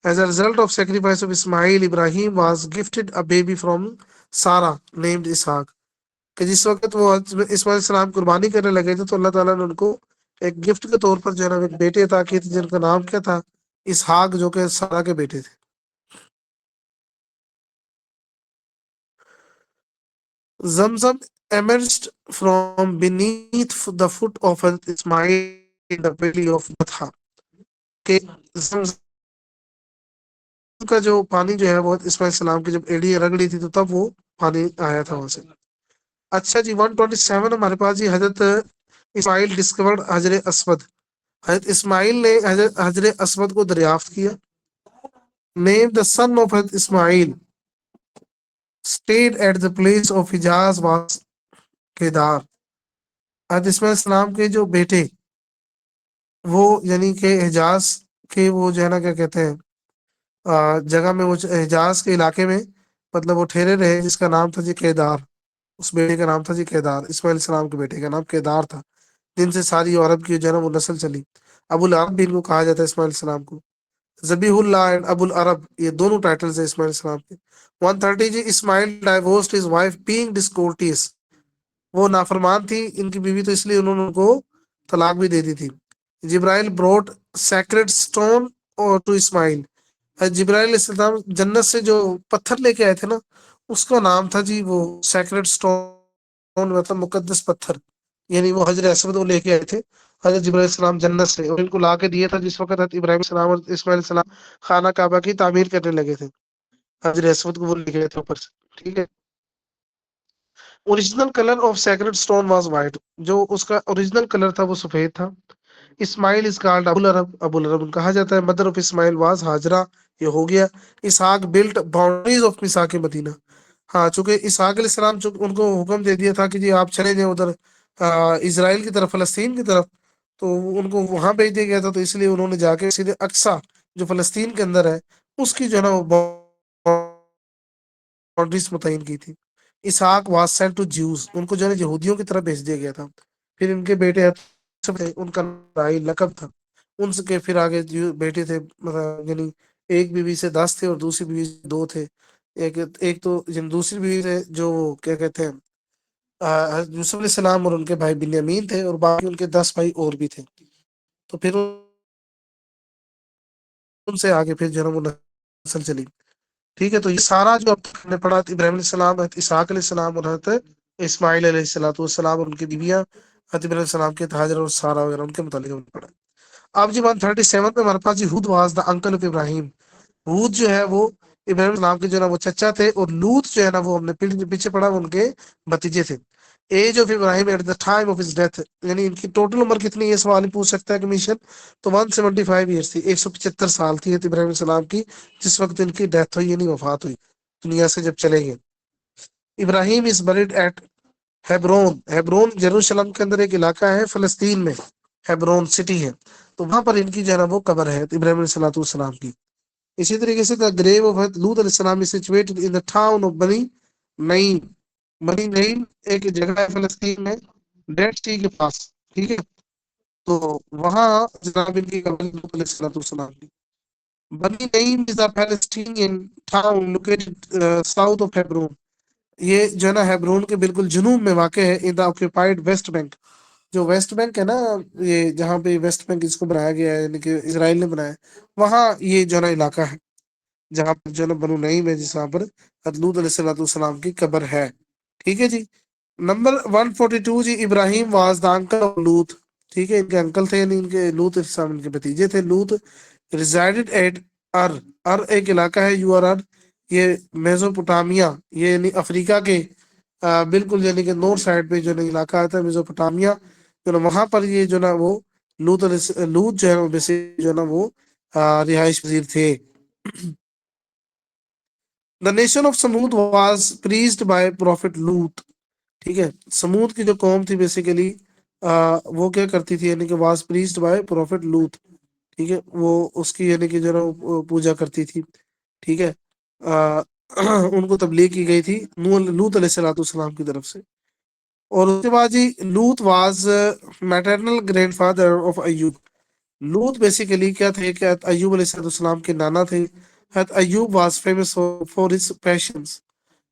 As a result of sacrifice of Ismail, Ibrahim was gifted a baby from Sarah named Ishaq. کہ جس وقت وہ اسماعیل السلام قربانی کرنے لگے تھے تو اللہ تعالیٰ نے ان کو ایک گفٹ کے طور پر جو ہے نا ایک بیٹے عطا کیے تھے جن کا نام کیا تھا؟ اسحاق، جو کہ سارا کے بیٹے تھے. زمزم emerged from beneath the foot of Ismail in the valley of Batha. کہ زمزم کا جو پانی جو ہے وہ اسماعیل السلام کی جب ایڑی رگڑی تھی تو تب وہ پانی آیا تھا وہاں سے. اچھا جی 127 ہمارے پاس جی حضرت اسماعیل ڈسکورڈ حجر اسود. حضرت اسماعیل نے حجر اسود کو دریافت کیا. نیم دا سن آف حضرت اسماعیل stayed at the place of Hijaz was Kidara. حضرت اسماعیل السلام کے جو بیٹے وہ یعنی کہ حجاز کے وہ جو ہے نا کیا کہتے ہیں جگہ میں، وہ حجاز کے علاقے میں مطلب وہ ٹھہرے رہے، جس کا نام تھا جی کیدار. اس بیٹے کا نام تھا جی کیدار، اسماعیل السلام کے بیٹے کا نام کیدار تھا، جن سے ساری عرب کی جو ہے نا وہ نسل چلی. ابو العرب بھی ان کو کہا جاتا ہے اسماعیل السلام کو. ذبیح اللہ اینڈ ابو العرب، یہ دونوں ٹائٹلز ہیں اسماعیل السلام کے. 130 جی اسماعیل ڈائیورسڈ ہز وائف بینگ ڈسکورٹیس، وہ نافرمان تھی ان کی بیوی تو اس لیے انہوں نے ان کو طلاق بھی دے دی تھی. جبرائیل بروٹ سیکرڈ سٹون اور ٹو اسماعیل، جبرائیل علیہ السلام جنت سے جو پتھر لے کے آئے تھے نا اس کا نام تھا جی وہ سیکرڈ سٹون، مطلب مقدس پتھر، یعنی وہ حجر اسود وہ لے کے آئے تھے حضرت جبرائیل علیہ السلام جنت سے، اور ان کو لا کے دیا تھا جس وقت حضرت ابراہیم السلام اور اسماعیل السلام خانہ کعبہ کی تعمیر کرنے لگے تھے. حجر اسود کو وہ لے کے آئے تھے اوپر سے. ٹھیک ہے. Original colour of sacred stone was white, جو اس کا اوریجنل کلر تھا وہ سفید تھا. اسماعیل از کالڈ ابو العرب، ابو العرب کہا جاتا ہے. Mother of Ismail was Hajra, یہ ہو گیا. اسحاق بلٹ باؤنڈریز آف میثاق مدینہ، ہاں چونکہ اسحاق علیہ السلام ان کو حکم دے دیا تھا کہ جی آپ چلے جائیں ادھر اسرائیل کی طرف، فلسطین کی طرف، تو ان کو وہاں بھیج دیا گیا تھا، تو اس لیے انہوں نے جا کے سیدھے اقصی جو فلسطین کے اندر ہے اس کی جو ہے نا وہ باؤنڈریز متعین کی تھی. اسحاق واز سینٹ ٹو جیوز، ان کو جو ہے یہودیوں کی طرف بھیج دیا گیا تھا. پھر ان کے بیٹے یعقوب تھے، ان کا اسرائیل لقب تھا. ان سے کے پھر آگے جو بیٹے تھے مطلب یعنی ایک بیوی سے 10 تھے اور دوسری بیوی سے 2 تھے. ایک تو دوسری بیوی سے جو کیا کہتے ہیں حضرت یوسف علیہ السلام اور ان کے بھائی بنیامین تھے، اور باقی ان کے 10 بھائی اور بھی تھے. تو پھر ان سے آگے پھر جو ہے وہ نسل چلی. ٹھیک ہے، تو یہ سارا جو ہم نے پڑھا ابراہیم علیہ السلام، حضرت اسحاق علیہ السلام اور حضرت اسماعیل علیہ السلام اور ان کی بیویاں حضرت ابراہیم علیہ السلام کے ہاجر اور سارا وغیرہ ان کے متعلق ہم نے پڑھا. اب جی 137 میں ہمارے پاس جی ہود واز دا انکل آف ابراہیم. ہود جو ہے وہ ابراہیم السلام کے جو ہے نا وہ چچا تھے، اور لوط جو ہے نا وہ ہم نے پیچھے پڑھا ان کے بھتیجے تھے. Age of Ibrahim at the time of his death, یعنی ان کی ٹوٹل عمر کتنی ہے یہ سوال ہی پوچھ سکتا ہے کمیشن. تو 175 ایئرس تھی، 175 سال تھی ابراہیم علیہ السلام کی جس وقت ان کی ڈیتھ ہوئی، یعنی وفات ہوئی، دنیا سے جب چلے گئے. ابراہیم از بریڈ ایٹ ہیبرون. ہیبرون یروشلم کے اندر ایک علاقہ ہے فلسطین میں، ہیبرون سٹی ہے، تو وہاں پر ان کی جو ہے نا وہ قبر ہے ابراہیم علیہ السلام کی. اسی طریقے سے دا گریو آف لوط علیہ السلام is situated in the town of بنی نعیم. بنی نعیم ایک جگہ ہے فلسطین میں ڈیڈ سی کے پاس. ٹھیک ہے، تو وہاں جناب ان کی قبر لوط علیہ السلام کی. بنی نعیم is a Palestinian town located south of Hebron. یہ جو ہے نا ہیبرون کے بالکل جنوب میں واقع ہے ان دا آکوپائڈ ویسٹ بینک. جو ویسٹ بینک ہے نا، یہ جہاں پہ ویسٹ بینک اس کو بنایا گیا ہے، یعنی کہ اسرائیل نے بنایا، وہاں یہ جو ہے نا علاقہ ہے جہاں پر جو ہے نا بنو نعیم ہے، جس پر لوط علیہ السلام کی قبر ہے. ٹھیک ہے جی. نمبر 142 جی Ibrahim was the uncle of Lut. ٹھیک ہے، ان کے انکل تھے، یعنی ان کے لوط علیہ السلام ان کے بھتیجے تھے. لوط ریزائڈڈ ایٹ ار ایک علاقہ ہے یو آر ار، یہ میزوپوٹامیا، یہ یعنی افریقہ کے بالکل یعنی کہ نورتھ سائڈ پہ جو علاقہ آتا ہے میزوپوٹامیا، جو وہاں پر یہ جو نا وہ لوط جو ہے جو ہے نا وہ رہائش پذیر تھے. The nation of Thamud was praised by prophet Lut. ٹھیک ہے، سمود کی جو قوم تھی بیسیکلی وہ کیا کرتی تھی، یعنی کہ was praised by prophet Lut. ٹھیک ہے، وہ اس کی یعنی کہ جو ہے پوجا کرتی تھی. ٹھیک ہے، ان کو تبلیغ کی گئی تھی لوط علیہ السلام کی طرف سے. اور اس کے بعد جی Lut was maternal grand father of Ayub. Lut basically کیا تھے کہ ایوب علیہ السلام کے نانا تھے. حضرت Ayub was famous for his patience.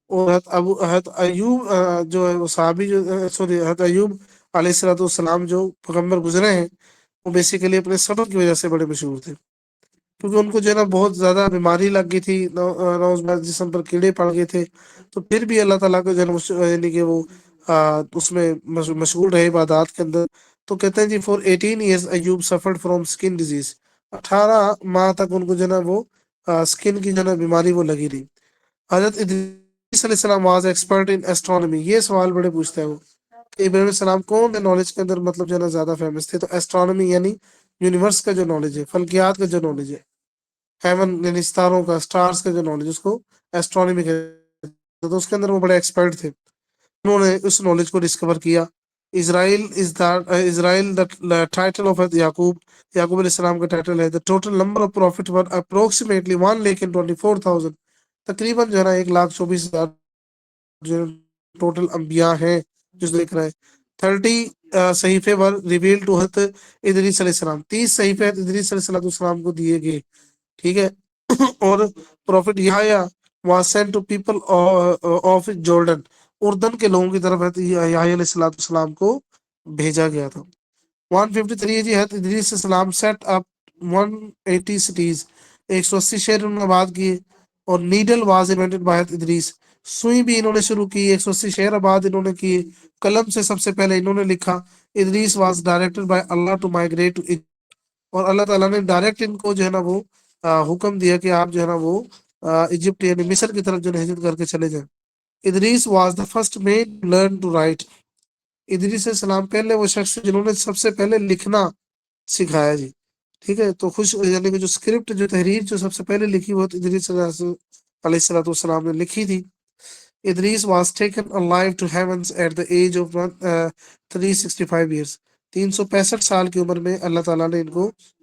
اور حضرت ایوب جو ہے وہ صحابی جو سوری حضرت ایوب علیہ السلام جو پیغمبر گزرے ہیں، وہ بیسیکلی اپنے صبر کی وجہ سے بڑے مشہور تھے. کیونکہ ان کو جو ہے نا بہت زیادہ بیماری لگ گئی تھی، جسم پر کیڑے پڑ گئے تھے، تو پھر بھی اللہ تعالیٰ کو جو ہے یعنی کہ وہ اس میں مشغول رہے عبادات کے اندر. تو کہتے ہیں جی for 18 years Ayub suffered from skin disease. 18 ماہ تک ان کو جو ہے نا وہ اسکن کی جو ہے نا بیماری وہ لگی رہی. حضرت ادریس علیہ السلام واز ایکسپرٹ ان ایسٹرونومی. یہ سوال بڑے پوچھتے ہیں وہ کہ ابراہیم علیہ السلام کون سے نالج کے اندر مطلب جو ہے نا زیادہ فیمس تھے. تو ایسٹرونومی یعنی یونیورس کا جو نالج ہے، فلکیات کا جو نالج ہے، ہیون یعنی ستاروں کا، سٹارز کا جو نالج، اس کو ایسٹرونومی کہتے ہیں. تو اس کے اندر وہ بڑے ایکسپرٹ تھے، انہوں نے اس نالج کو ڈسکور کیا. اسرائیل دا ٹائٹل آف یعقوب. یعقوب علیہ السلام کا ٹائٹل ہے. The total number of prophet were approximately 1,24,000. تقریباً جو ہے نا 1,24,000 جو ٹوٹل انبیاء ہیں جو دیکھ رہے ہیں. 30 صحیفے ور ریویل ٹو حضرت ادریس علیہ السلام. 30 صحیفے ادریس علیہ السلام کو دیے گئے. ٹھیک ہے، اور prophet Yahya was sent to people of Jordan. اردن کے لوگوں کی طرف یحییٰ علیہ السلام کو بھیجا گیا تھا. 153 جی حضرت ادریس علیہ السلام سیٹ اپ 180 سٹیز. 180 شہر انہوں نے آباد کیے. اور نیڈل واز انوینٹڈ بائی حضرت ادریس. سوئی بھی انہوں نے شروع کی. 180 شہر آباد انہوں نے کیے. قلم سے سب سے پہلے انہوں نے لکھا. Idris was directed by Allah to migrate to Egypt. اور اللہ تعالیٰ نے ڈائریکٹ ان کو جو ہے نا وہ حکم دیا کہ آپ جو ہے نا وہ ایجپٹ یعنی مصر کی طرف جو ہجرت کر کے چلے جائیں. Idris was the first man learn to write. Idris علیہ السلام پہلے وہ شخص جنہوں نے سب سے پہلے لکھنا سکھایا جی. ٹھیک ہے، تو یعنی کہ جو اسکرپٹ جو تحریر جو سب سے پہلے لکھی وہ ادریس علیہ السلام نے لکھی تھی. Idris was taken alive to heavens at the age of 365 years. 365 سال کی عمر میں اللہ تعالیٰ نے ان کو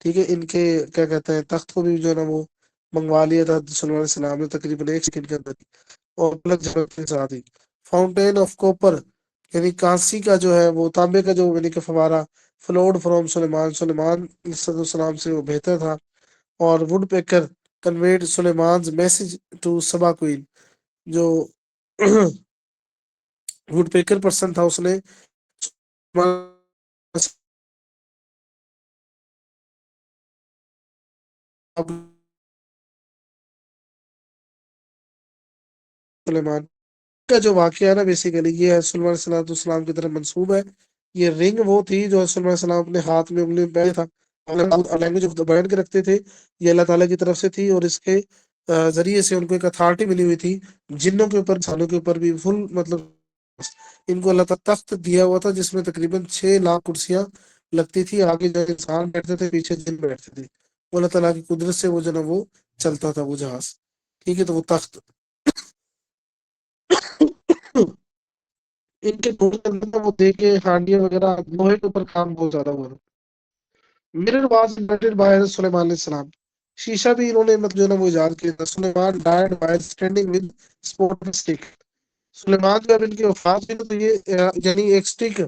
ٹھیک ہے، ان کے کیا کہتے ہیں تخت کو بھی جو ہے نا وہ منگوا لیا تھا صلی اللہ علیہ وسلم نے تقریباً 1 سیکنڈ کے اندر، اور پلک جھپکنے سے آتی۔ فاؤنٹین آف کوپر یعنی کانسی کا جو ہے وہ تانبے کا جو یعنی کہ فوارہ فلوڈ فرام سلیمان علیہ السلام سے وہ بہتر تھا۔ اور woodpecker conveyed Sulaiman's message to Saba queen, جو وڈ پیکر پرسن تھا اس نے سلیمان کا جو واقعہ ہے نا بیسیکلی یہ ہے سلیمان علیہ السلام کی طرف منسوب ہے۔ یہ رنگ وہ تھی جو سلیمان علیہ السلام اپنے ہاتھ میں انگلی میں پہنے تھا، لینگویج آف دا بیان کے رکھتے تھے، یہ اللہ تعالیٰ کی طرف سے تھی، اور اس کے ذریعے سے ان کو ایک اتھارٹی ملی ہوئی تھی جنوں کے اوپر انسانوں کے اوپر بھی فل مطلب ان کو اللہ تعالیٰ تخت دیا ہوا تھا جس میں تقریباً 6 لاکھ کرسیاں لگتی تھی، آگے جو انسان بیٹھتے تھے پیچھے جن بیٹھتے تھے، وہ اللہ تعالیٰ کی قدرت سے وہ جو نا وہ چلتا تھا وہ جہاز، ٹھیک ہے۔ تو وہ تخت ان کے گھوڑے کے اندر وہ دے کے ہانڈیاں وغیرہ لوہے کے اوپر کام بہت زیادہ ہوا تھا۔ مرر واز انوینٹڈ بائی سلیمان علیہ السلام، شیشہ بھی انہوں نے مطلب جو ہے نا وہ ایجاد کیا تھا۔ Sulaiman died by standing with supporting stick, Sulaiman جب ان کی وفات ہوئی تو یہ یعنی ایک اسٹک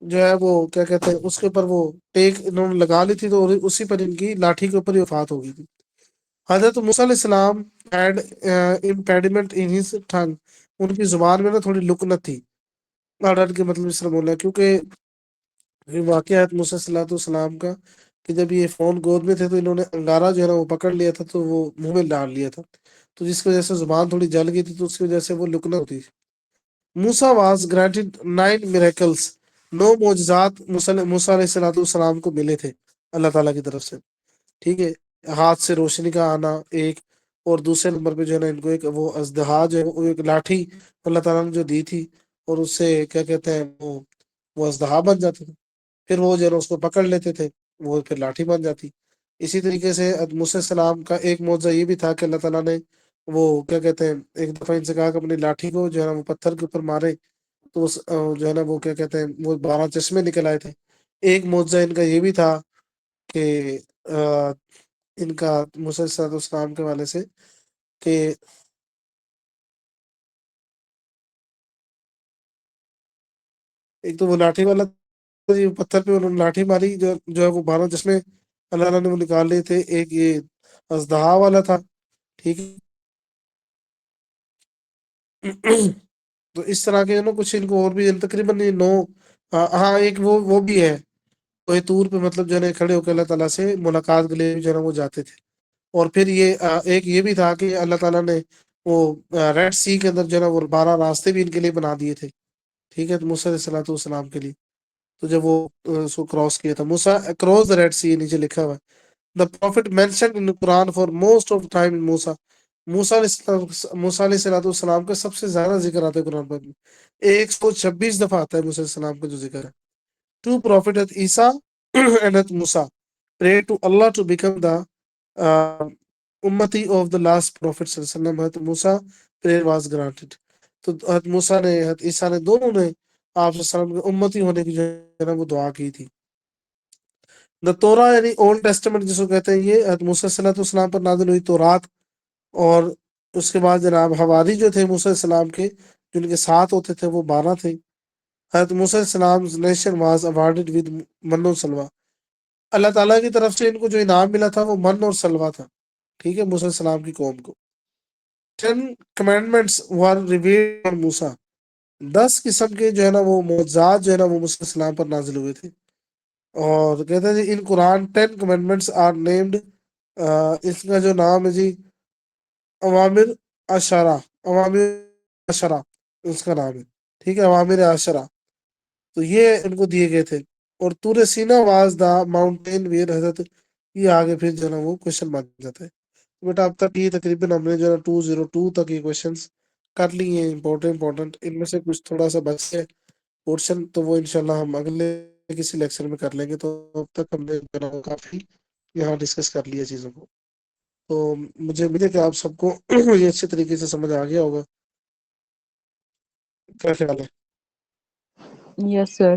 جو ہے وہ کیا کہتے ہیں اس کے اوپر وہ ٹیک انہوں نے لگا لی تھی، تو اسی پر ان کی لاٹھی کے اوپر ہی وفات ہو گئی تھی۔ حضرت موسیٰ علیہ السلام had impediment in his tongue، ان کی زبان میں نا تھوڑی لکنت تھی، کے مطلب اس طرح بولا کیونکہ یہ واقعہ ہے موسیٰ صلی اللہ علیہ وسلم کا کہ جب یہ فون گود میں تھے تو انہوں نے انگارہ جو ہے نا وہ پکڑ لیا تھا، تو وہ منہ میں ڈال لیا تھا، تو جس کی وجہ سے زبان تھوڑی جل گئی تھی، تو اس کی وجہ سے وہ لکنت ہوتی تھی۔ موسیٰ واز گرانٹڈ 9 miracles، 9 معجزات موسیٰ علیہ السلام کو ملے تھے اللہ تعالیٰ کی طرف سے، ٹھیک ہے۔ ہاتھ سے روشنی کا آنا ایک، اور دوسرے نمبر پہ جو ہے نا ان کو ایک وہ اژدہا جو ہے وہ ایک لاٹھی اللہ تعالیٰ نے جو دی تھی، اور اس سے کیا کہتے ہیں وہ اژدہا بن جاتے تھے، پھر وہ جو ہے نا اس کو پکڑ لیتے تھے، وہ پھر لاٹھی بن جاتی۔ اسی طریقے سے موسیٰ السلام کا ایک معجزہ یہ بھی تھا کہ اللہ تعالیٰ نے وہ کیا کہتے ہیں ایک دفعہ ان سے کہا کہ اپنی لاٹھی کو جو ہے نا وہ پتھر کے اوپر مارے، تو جو ہے نا وہ کیا کہتے ہیں وہ 12 چشمے نکل آئے تھے۔ ایک معجزہ ان کا یہ بھی تھا کہ ان کا موسیٰ علیہ السلام کے والے سے کہ ایک تو وہ لاٹھی والا پتھر پہ انہوں نے لاٹھی ماری جو ہے وہ 12 چشمے اللہ تعالیٰ نے وہ نکال لیے تھے، ایک یہ اژدہا والا تھا، ٹھیک ہے۔ تو اس طرح کے نا کچھ ان کو اور بھی تقریباً 9، ہاں ایک وہ بھی ہے کوہ طور پہ مطلب جو ہے نا کھڑے ہو کے اللہ تعالیٰ سے ملاقات کے لیے جو ہے نا وہ جاتے تھے۔ اور پھر یہ ایک یہ بھی تھا کہ اللہ تعالیٰ نے وہ ریڈ سی کے اندر جو ہے نا وہ 12 راستے بھی ان کے لیے بنا دیے تھے، ٹھیک ہے، تو موسیٰ علیہ السلام کے لیے، تو جب وہ اس کو کراس کیا تھا موسیٰ اکراس دا ریڈ سی، نیچے لکھا ہوا ہے the prophet mentioned in Quran for most of time Musa, Musa علیہ السلام کا سب سے زیادہ ذکر آتا ہے قرآن پاک میں، 126 دفعہ آتا ہے موسیٰ علیہ السلام کا جو ذکر ہے۔ Two prophet Isa and Musa pray to Allah to become the ummati of the last profit صلی اللہ علیہ وسلم، حضرت موسیٰ پریئر واز گرانٹڈ، تو حضرت موسیٰ نے حضرت عیسیٰ نے دونوں نے آپ صلی اللہ علیہ وسلم کے امتی ہونے کی جو ہے نا وہ دعا کی تھی۔ دا تورا یعنی اولڈ ٹیسٹمنٹ جس کو کہتے ہیں، یہ حضرت موسیٰ صلی اللہ علیہ وسلم پر نازل ہوئی تورات، اور اس کے بعد جناب حواری جو تھے موسیٰ علیہ السلام کے جن کے ساتھ ہوتے تھے وہ 12 تھے۔ حضرت موسیٰ علیہ السلام نیشن واز اوارڈڈ ود من و سلوہ، اللہ تعالیٰ کی طرف سے ان کو جو انعام ملا تھا وہ من اور سلوہ تھا، ٹھیک ہے، موسیٰ علیہ السلام کی قوم کو۔ 10 commandments were revealed on موسیٰ، 10 قسم کے جو ہے نا وہ معجزات جو ہے نا وہ موسیٰ علیہ السلام پر نازل ہوئے تھے، اور کہتے ہیں جی ان قرآن 10 commandments are named، اس کا جو نام ہے جی عوامر عشرہ، عوامر عشرہ اس کا نام ہے، ٹھیک ہے، عوامر عشرہ، تو یہ ان کو دیے گئے تھے۔ اور طور سینا واز دا ماؤنٹین ویئر حضرت، یہ آگے پھر جو ہے نا وہ کوشچن بن جاتا ہے۔ بیٹا اب تک یہ تقریباً ہم نے جو ہے 202 تک یہ کوشچنس کر لی ہیں امپورٹنٹ، ان میں سے کچھ تھوڑا سا بچ ہے پورشن، تو وہ انشاءاللہ ہم اگلے کسی لیکچر میں کر لیں گے۔ تو اب تک ہم نے جو ہے نا وہ کافی یہاں ڈسکس کر لیا چیزوں کو، تو مجھے امید ہے کہ آپ سب کو یہ اچھے طریقے سے سمجھ آ گیا ہوگا، کیا خیال ہے؟ یس سر۔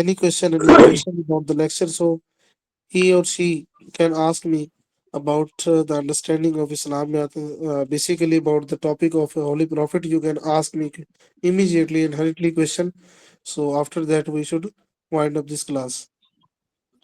any question, any objection about the lecture, so he or she can ask me about the understanding of Islam, basically about the topic of a Holy Prophet. You can ask me immediately and hurriedly question. So after that, we should wind up this class.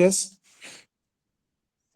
Yes.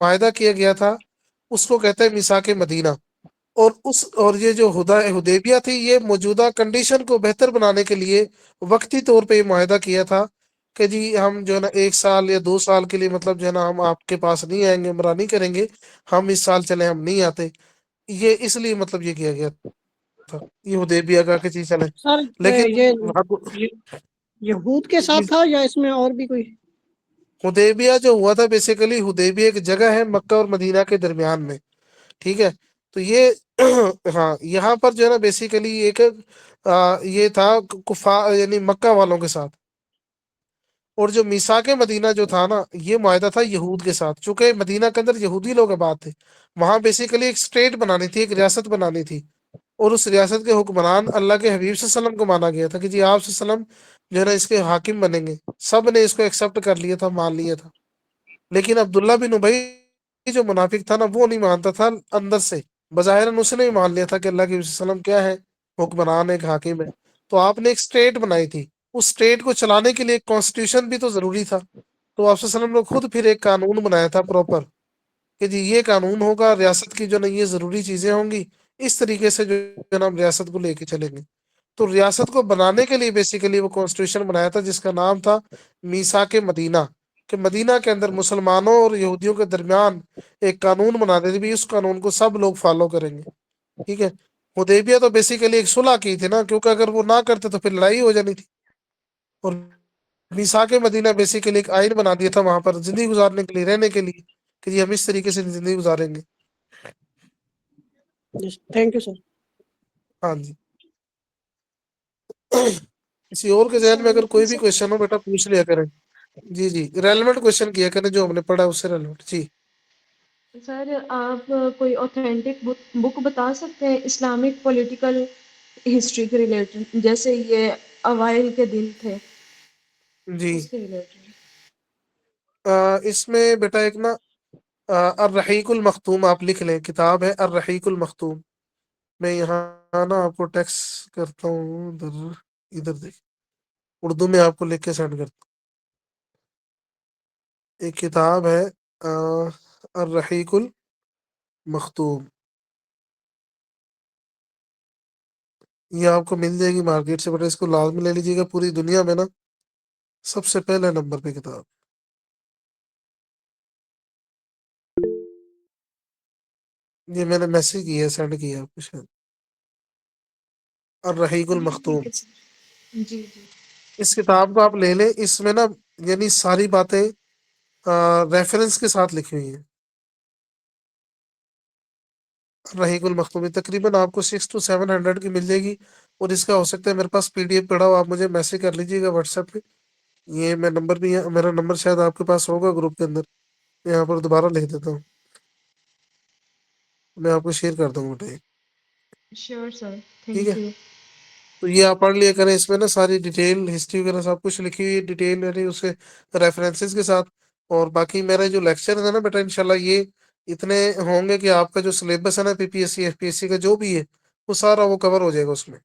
معاہدہ کیا گیا تھا اس کو کہتے ہیں میثاق مدینہ. اور یہ جو حدیبیہ تھی یہ موجودہ کنڈیشن کو بہتر بنانے کے لیے وقتی طور پہ یہ معاہدہ کیا تھا کہ جی ہم جو ہے نا 1 سال یا 2 سال کے لیے مطلب جو ہے نا ہم آپ کے پاس نہیں آئیں گے، عمرہ نہیں کریں گے، ہم اس سال چلے ہم نہیں آتے. یہ اس لیے مطلب یہ کیا گیا تھا، یہ حدیبیہ کا کہ جی چلے. سر لیکن یہ یہود کے ساتھ تھا یا اس میں اور بھی کوئی؟ حدیبیہ جو ہوا تھا بیسیکلی حدیبیہ ایک جگہ ہے مکہ اور مدینہ کے درمیان میں، ٹھیک ہے. تو یہ ہاں یہاں پر جو ہے نا بیسیکلی ایک یہ تھا یعنی مکہ والوں کے ساتھ. اور جو میثاق مدینہ جو تھا نا یہ معاہدہ تھا یہود کے ساتھ، چونکہ مدینہ کے اندر یہودی لوگ آباد تھے، وہاں بیسیکلی ایک اسٹیٹ بنانی تھی، ایک ریاست بنانی تھی. اور اس ریاست کے حکمران اللہ کے حبیب صلی اللہ علیہ وسلم کو مانا گیا تھا کہ جی آپ صلی اللہ علیہ وسلم جو ہے نا اس کے حاکم بنیں گے. سب نے اس کو ایکسیپٹ کر لیا تھا، مان لیا تھا. لیکن عبداللہ بن ابی جو منافق تھا نا وہ نہیں مانتا تھا اندر سے، بظاہر اس نے مان لیا تھا کہ اللہ کے حبیب صلی اللہ علیہ وسلم کیا ہے، حکمران ایک حاکم ہے. تو آپ نے ایک اسٹیٹ بنائی تھی، اس اسٹیٹ کو چلانے کے لیے ایک کانسٹیٹیوشن بھی تو ضروری تھا. تو آپ صلی اللہ علیہ وسلم نے خود پھر ایک قانون بنایا تھا پراپر کہ جی یہ قانون ہوگا، ریاست کی جو نا یہ ضروری چیزیں ہوں گی، اس طریقے سے جو ہے نا ہم ریاست کو لے کے چلیں گے. تو ریاست کو بنانے کے لیے بیسیکلی وہ کانسٹیٹیوشن بنایا تھا جس کا نام تھا میثاق مدینہ، کہ مدینہ کے اندر مسلمانوں اور یہودیوں کے درمیان ایک قانون بنا دے بھی اس قانون کو سب لوگ فالو کریں گے. ٹھیک ہے. حدیبیہ تو بیسیکلی ایک صلح کی تھی نا، کیونکہ اگر وہ نہ کرتے تو پھر لڑائی ہو جانی تھی. اور میثاق مدینہ بیسیکلی ایک آئین بنا دیا تھا وہاں پر زندگی گزارنے کے لیے، رہنے کے لیے، کہ جی ہم اس طریقے سے زندگی گزاریں گے. Thank you sir. ہاں جی. کسی اور کے ذہن السلام میں اگر علیکم کوئی بھی سر. کوشچن ہو بیٹا پوچھ لیا کریں. جی جی ریلیونٹ کوشچن کیا کریں، جو ہم نے پڑھا اس سے ریلیونٹ. جی سر آپ کوئی اوتھینٹک بک بتا سکتے ہیں اسلامک پولیٹیکل ہسٹری کے ریلیٹڈ، جیسے یہ اوائل کے دن تھے جی اس کے ریلیٹڈ؟ اس میں بیٹا ایک نا الرحیق المختوم آپ لکھ لیں، کتاب ہے الرحیق المختوم. میں یہاں نا آپ کو ٹیکسٹ کرتا ہوں، ادھر دیکھ، اردو میں آپ کو لکھ کے سینڈ کرتا ہوں. ایک کتاب ہے الرحیق المختوم، یہ آپ کو مل جائے گی مارکیٹ سے، بٹ اس کو لازمی لے لیجیے گا. پوری دنیا میں نا سب سے پہلے نمبر پہ کتاب. یہ میں نے میسج کیا ہے، سینڈ کیا آپ کو شاید. الرحیق جی المختوم، ٹھیک ہے سر. جی جی. اس کتاب کو آپ لے لیں. اس میں نا یعنی ساری باتیں ریفرنس کے ساتھ لکھی ہوئی ہیں. الرحیق المختوم تقریباً آپ کو 600 to 700 کی مل جائے گی. اور اس کا ہو سکتا ہے میرے پاس پی ڈی ایف پڑا ہو، آپ مجھے میسج کر لیجیے گا واٹس ایپ پہ. یہ میں نمبر بھی ہے، میرا نمبر شاید آپ کے پاس ہوگا گروپ کے اندر، میں یہاں پر دوبارہ لکھ دیتا ہوں، میں آپ کو شیئر کر دوں گا بیٹا. شیور سر، ٹھیک ہے. Thank you. تو یہ آپ پڑھ لیا کریں، اس میں نا ساری ڈیٹیل ہسٹری وغیرہ سب کچھ لکھی ہوئی ہے، ڈیٹیل یعنی اس کے ریفرنسز کے ساتھ. اور باقی میرا جو لیکچر ہے نا بیٹا انشاءاللہ یہ اتنے ہوں گے کہ آپ کا جو سلیبس ہے نا P P S C F P S C کا جو بھی ہے وہ سارا وہ کور ہو جائے گا اس میں،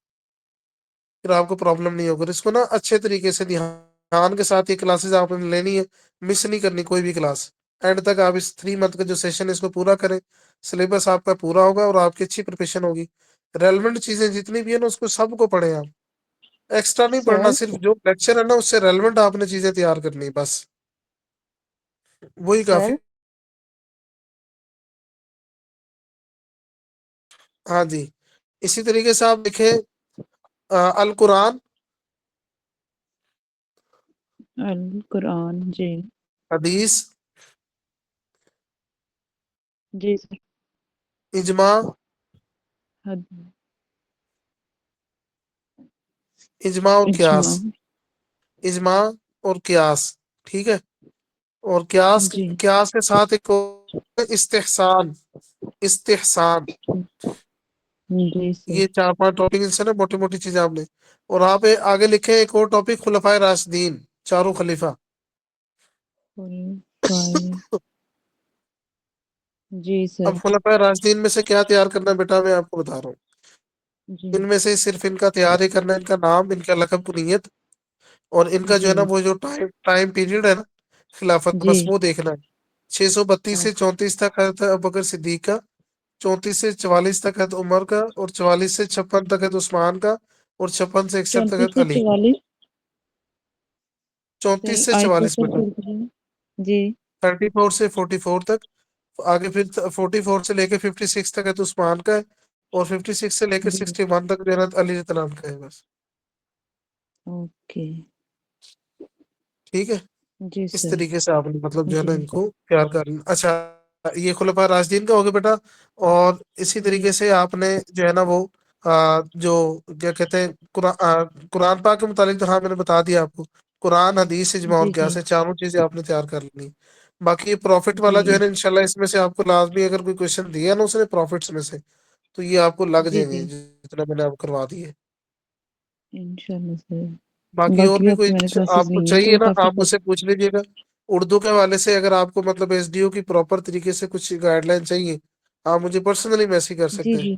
پھر آپ کو پرابلم نہیں ہوگا. اس کو نا اچھے طریقے سے دھیان کے ساتھ یہ کلاسز آپ نے لینی ہے، مس نہیں کرنی کوئی بھی کلاس. اینڈ تک آپ اس 3 month کا جو سیشن ہے اس کو پورا کریں، سلیبس آپ کا پورا ہوگا اور آپ کی اچھی پریپریشن ہوگی. ریلیونٹ چیزیں جتنی بھی ہیں نا اس کو سب کو پڑھیں آپ، ایکسٹرا نہیں سر پڑھنا. صرف جو لیکچر ہے نا اس سے ریلیونٹ آپ نے چیزیں تیار کرنی بس، وہی کافی. سر ہاں جی. اسی طریقے سے آپ دیکھیں القرآن، القرآن جی حدیث، جی سر. اجماع، حد اجماع اور قیاس، اجماع اجماع اور قیاس. ٹھیک ہے. اور قیاس جی قیاس کے ساتھ ایک استحسان، استحسان. جی سر. یہ 4 5 ٹاپک ان سے نا موٹی موٹی چیزیں آپ نے. اور آپ آگے لکھیں ایک اور ٹاپک خلفائے راشدین، چاروں خلیفہ. فائے جی سر. اب خلفائے راشدین میں سے کیا تیار کرنا بیٹا میں آپ کو بتا رہا ہوں. جی ان میں سے صرف ان کا تیار ہی کرنا، ان کا نام، ان کا لقب کنیت، اور ان کا جو جی ہے نا وہ جو ٹائم پیریڈ ہے نا خلافت کا، جی بس وہ دیکھنا ہے. 632 سے 34 تک حضرت ابوبکر صدیق کا، 34 سے 44 تک حضرت عمر کا، اور 44 سے 56 تک حضرت عثمان کا، اور 56 سے 61 تک 34 حضرت سے علی کا۔ 44 سر 34 سے آیت کو 44 سر بیٹا، پڑھ دیجیے۔ جی 34 سے 44 تک، آگے پھر 44 سے لے کے 56 تک ہے تو عثمان کا ہے، اور 56 سے لے کے جی 61 تک جو ہے نا علی رضی اللہ عنہ کا ہے بس۔ اوکے ٹھیک ہے، جی اس سر طریقے سے آپ نے مطلب جو ہے جی نا ان کو پیار کرنا۔ اچھا، یہ خلفاء راشدین کا ہو گیا بیٹا، اور اسی جی طریقے سے آپ نے جو ہے نا وہ جو کیا کہتے ہیں قرآن پاک کے متعلق تو ہاں میں نے بتا دیا آپ کو، قرآن حدیث اجماع اور جی جی قیاس سے چاروں چیزیں آپ نے تیار کر لینی۔ باقی یہ پروفٹ والا جو جی ہے نا انشاءاللہ اس میں سے آپ کو لازمی اگر کوئی کوشچن دیا نا اس نے پروفٹس میں سے تو یہ آپ کو لگ جی جائیں گے جی جتنا میں نے آپ کو کروا دیے۔ انشاءاللہ سر باقی اور باقی بھی وقت کوئی میں نے کلاسز آپ کو لی ہیں چاہیے تو نا کافی آپ مجھ سے پوچھ لیجیے گا۔ اردو کے حوالے سے اگر آپ کو مطلب ایس ڈی او کی پراپر طریقے سے کچھ گائیڈ لائن چاہیے، آپ مجھے پرسنلی میسج کر جی سکتے ہیں، جی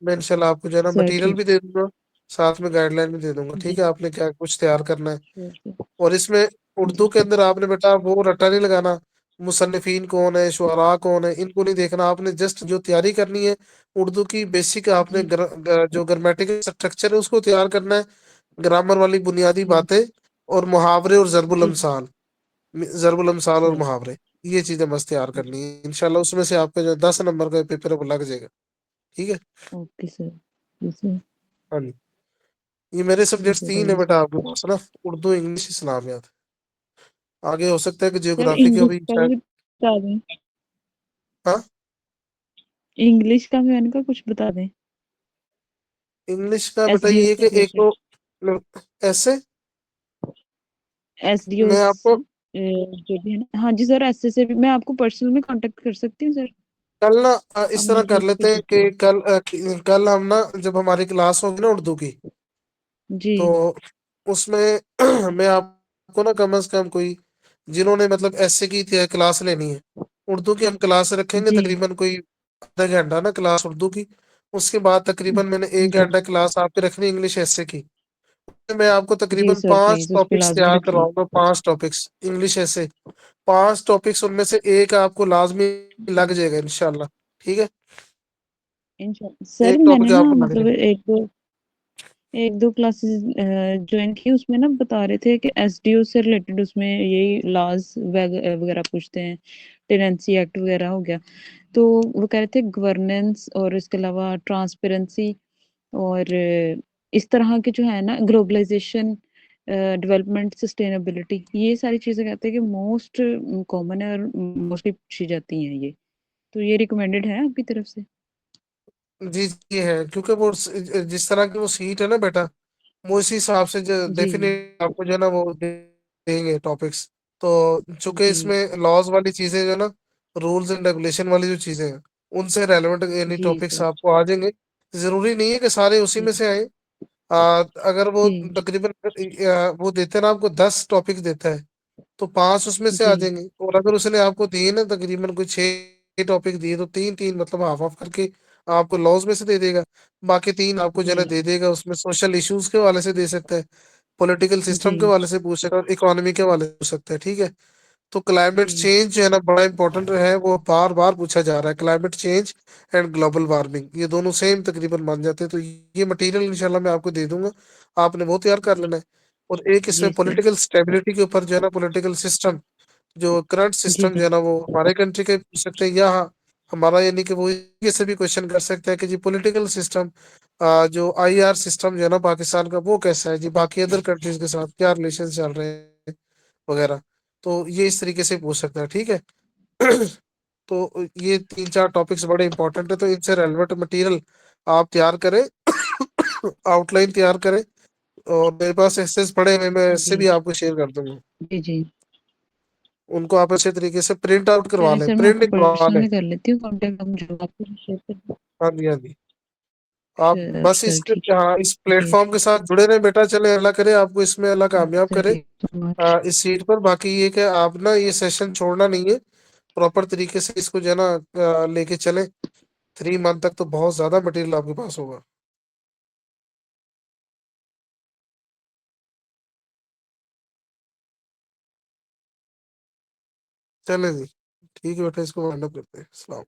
میں انشاءاللہ آپ کو جو ہے نا سر مٹیریل ٹھیک بھی دے دوں گا، ساتھ میں گائیڈ لائن بھی دے دوں گا۔ جی ٹھیک ہے، آپ نے کیا کچھ تیار کرنا ہے، شیور سر اور اس میں جی اردو کے اندر آپ نے بیٹا وہ رٹا نہیں لگانا، مصنفین کون ہے، شعراء کون ہے، ان کو نہیں دیکھنا، آپ نے جسٹ جو تیاری کرنی ہے اردو کی بیسک، آپ نے جی جو گرمیٹیکل اسٹرکچر ہے اس کو تیار کرنا ہے، گرامر والی بنیادی جی باتیں اور محاورے اور ضرب جی الامثال، ضرب الامثال اور سر محاورے، یہ چیزیں بس تیار کرنی ہے انشاءاللہ، اس میں سے آپ کا جو 10 نمبر کا پیپر ہے وہ لگ جائے گا۔ ٹھیک ہے، اوکے سر جی سر ہاں جی، یہ میرے جی سبجیکٹس سر 3 ہے اللہ بیٹا آپ کے پاس نا، اردو، انگلش، اسلامیات، آگے ہو سکتا ہے کہ سر جیوگرافی کا انگلش بھی کا شاید۔ بھی بتا دیں، ہاں، انگلش کا میں نے کہا کچھ بتا دیں، انگلش کا ایس بیٹا ڈی او یہ ہے سے کہ ایک ریلیٹڈ، تو ایسے ایس ڈی او میں آپ کو جو بھی ہے نا، ہاں جی سر ایسے سے بھی میں آپ کو پرسنل میں کانٹیکٹ کر سکتی ہوں سر، کل نا آپ اس طرح مجھے کر ٹیکسٹ کر لیتے ہیں سکتے کہ ہیں۔ کل ہم نا جب ہماری کلاس ہوگی نا اردو کی، جی تو اس میں میں آپ کو نا کم از کم کوئی جنہوں نے مطلب ایسے کی کلاس لینی ہے اردو کی، ہم کلاس رکھیں گے جی تقریباً کوئی آدھا گھنٹہ نا کلاس اردو کی، اس کے بعد تقریباً میں نے 1 گھنٹہ کلاس آپ کی رکھنی انگلش ایسے کی، میں آپ کو جی تقریباً سر 5 پلیز اس پہ ٹاپکس لازمی تیار رکھیے، کرواؤں گا، 5 ٹاپکس انگلش ایسے، 5 ٹاپکس ان میں سے ایک آپ کو لازمی لگ جائے گا انشاءاللہ۔ ٹھیک ہے، انشاءاللہ سر ایک میں نے ٹاپک نا آپ کو لگ مطلب جائے گا۔ ایک دو کلاسز جوائن کی، اس میں نا بتا رہے تھے کہ ایس ڈی او سے ریلیٹڈ اس میں یہی لاز وغیرہ پوچھتے ہیں، ٹیننسی ایکٹ وغیرہ ہو گیا، تو وہ کہہ رہے تھے گورننس اور اس کے علاوہ ٹرانسپیرنسی اور اس طرح کے جو ہے نا گلوبلائزیشن، ڈیولپمنٹ، سسٹینیبلٹی، یہ ساری چیزیں کہتے ہیں کہ موسٹ کامن ہے اور موسٹلی پوچھی جاتی ہیں، یہ تو یہ ریکمینڈیڈ ہے آپ کی طرف سے؟ جی جی ہے، کیونکہ وہ جس طرح کی وہ سیٹ ہے نا بیٹا، وہ اسی حساب سے جی ڈیفینیٹ آپ کو جو ہے نا وہ دیں گے ٹاپکس، تو چونکہ جی اس میں لاز والی چیزیں جو ہے نا، رولز اینڈ ریگولیشن والی جو چیزیں ہیں ان سے ریلیونٹ یعنی جی ٹاپکس سر آپ کو آ جائیں گے، ضروری نہیں ہے کہ سارے اسی جی میں سے آئیں، اگر وہ جی تقریباً وہ دیتے ہیں نا آپ کو 10 ٹاپک دیتا ہے تو 5 اس میں سے آ جی جائیں گے، اور اگر اس نے آپ کو دیے نا تقریباً کوئی 6 ٹاپک دیے تو 3 3 مطلب ہاف آف کر کے آپ کو لاز میں سے دے دے گا، باقی 3 آپ کو جو ہے نا جی دے دے گا، اس میں سوشل ایشوز کے حوالے سے دے سکتا ہے، پولیٹیکل جی سسٹم کے حوالے سے پوچھ سکتا ہے، اور اکانومی کے حوالے سے پوچھ سکتا ہے۔ ٹھیک ہے، تو کلائمیٹ جی چینج جو ہے نا بڑا امپورٹنٹ ہے، وہ بار بار پوچھا جا رہا ہے، climate change and global warming یہ دونوں سیم تقریباً مان جاتے ہیں، تو یہ مٹیریل انشاءاللہ میں آپ کو دے دوں گا، آپ نے وہ تیار کر لینا ہے، اور ایک اس میں جی سر پولیٹیکل سٹیبلٹی کے اوپر جو ہے نا پولیٹیکل سسٹم جو کرنٹ جی سسٹم جی جو ہے نا وہ ہمارے کنٹری کے پوچھ سکتے ہیں، یا ہمارا یعنی کہ وہ یہ سے بھی کوشچن کر سکتا ہے کہ جی پولیٹیکل سسٹم جو آئی آر سسٹم جو ہے نا پاکستان کا وہ کیسا ہے جی، باقی ادر کنٹریز کے ساتھ کیا ریلیشن چل رہے ہیں وغیرہ، تو یہ اس طریقے سے پوچھ سکتا ہے۔ ٹھیک ہے، تو یہ 3 4 ٹاپکس بڑے امپورٹنٹ ہے، تو ان سے ریلیونٹ مٹیریل آپ تیار کریں، آؤٹ لائن تیار کریں، اور میرے پاس ایسے پڑے ہوئے میں اس سے جی بھی آپ کو شیئر کر دوں گا، جی جی ان کو آپ اچھے طریقے سے پرنٹ آؤٹ کروا چلیے لیں، سر میں آپ پرنٹ کو کروا لیں۔ پرسنلی کر لیتی ہوں کانٹیکٹ، ہم جو آپ کو شیئر کر ہاں جی، ہاں جی، آپ سر بس سر ٹھیک اس ہے پلیٹ جی فارم کے ساتھ جڑے رہے بیٹا، چلے اللہ کرے آپ کو اس میں اللہ کامیاب کرے تھینک یو سو مچ، اس سیٹ پر۔ باقی یہ کہ آپ نا یہ سیشن چھوڑنا نہیں ہے، پراپر طریقے سے اس کو جو ہے نا لے کے چلیں، 3 منتھ تک تو بہت زیادہ مٹیریل آپ کے پاس ہوگا۔ چلیں جی۔ ٹھیک ہے بیٹا، اس کو وائنڈ اپ کرتے ہیں. السلام.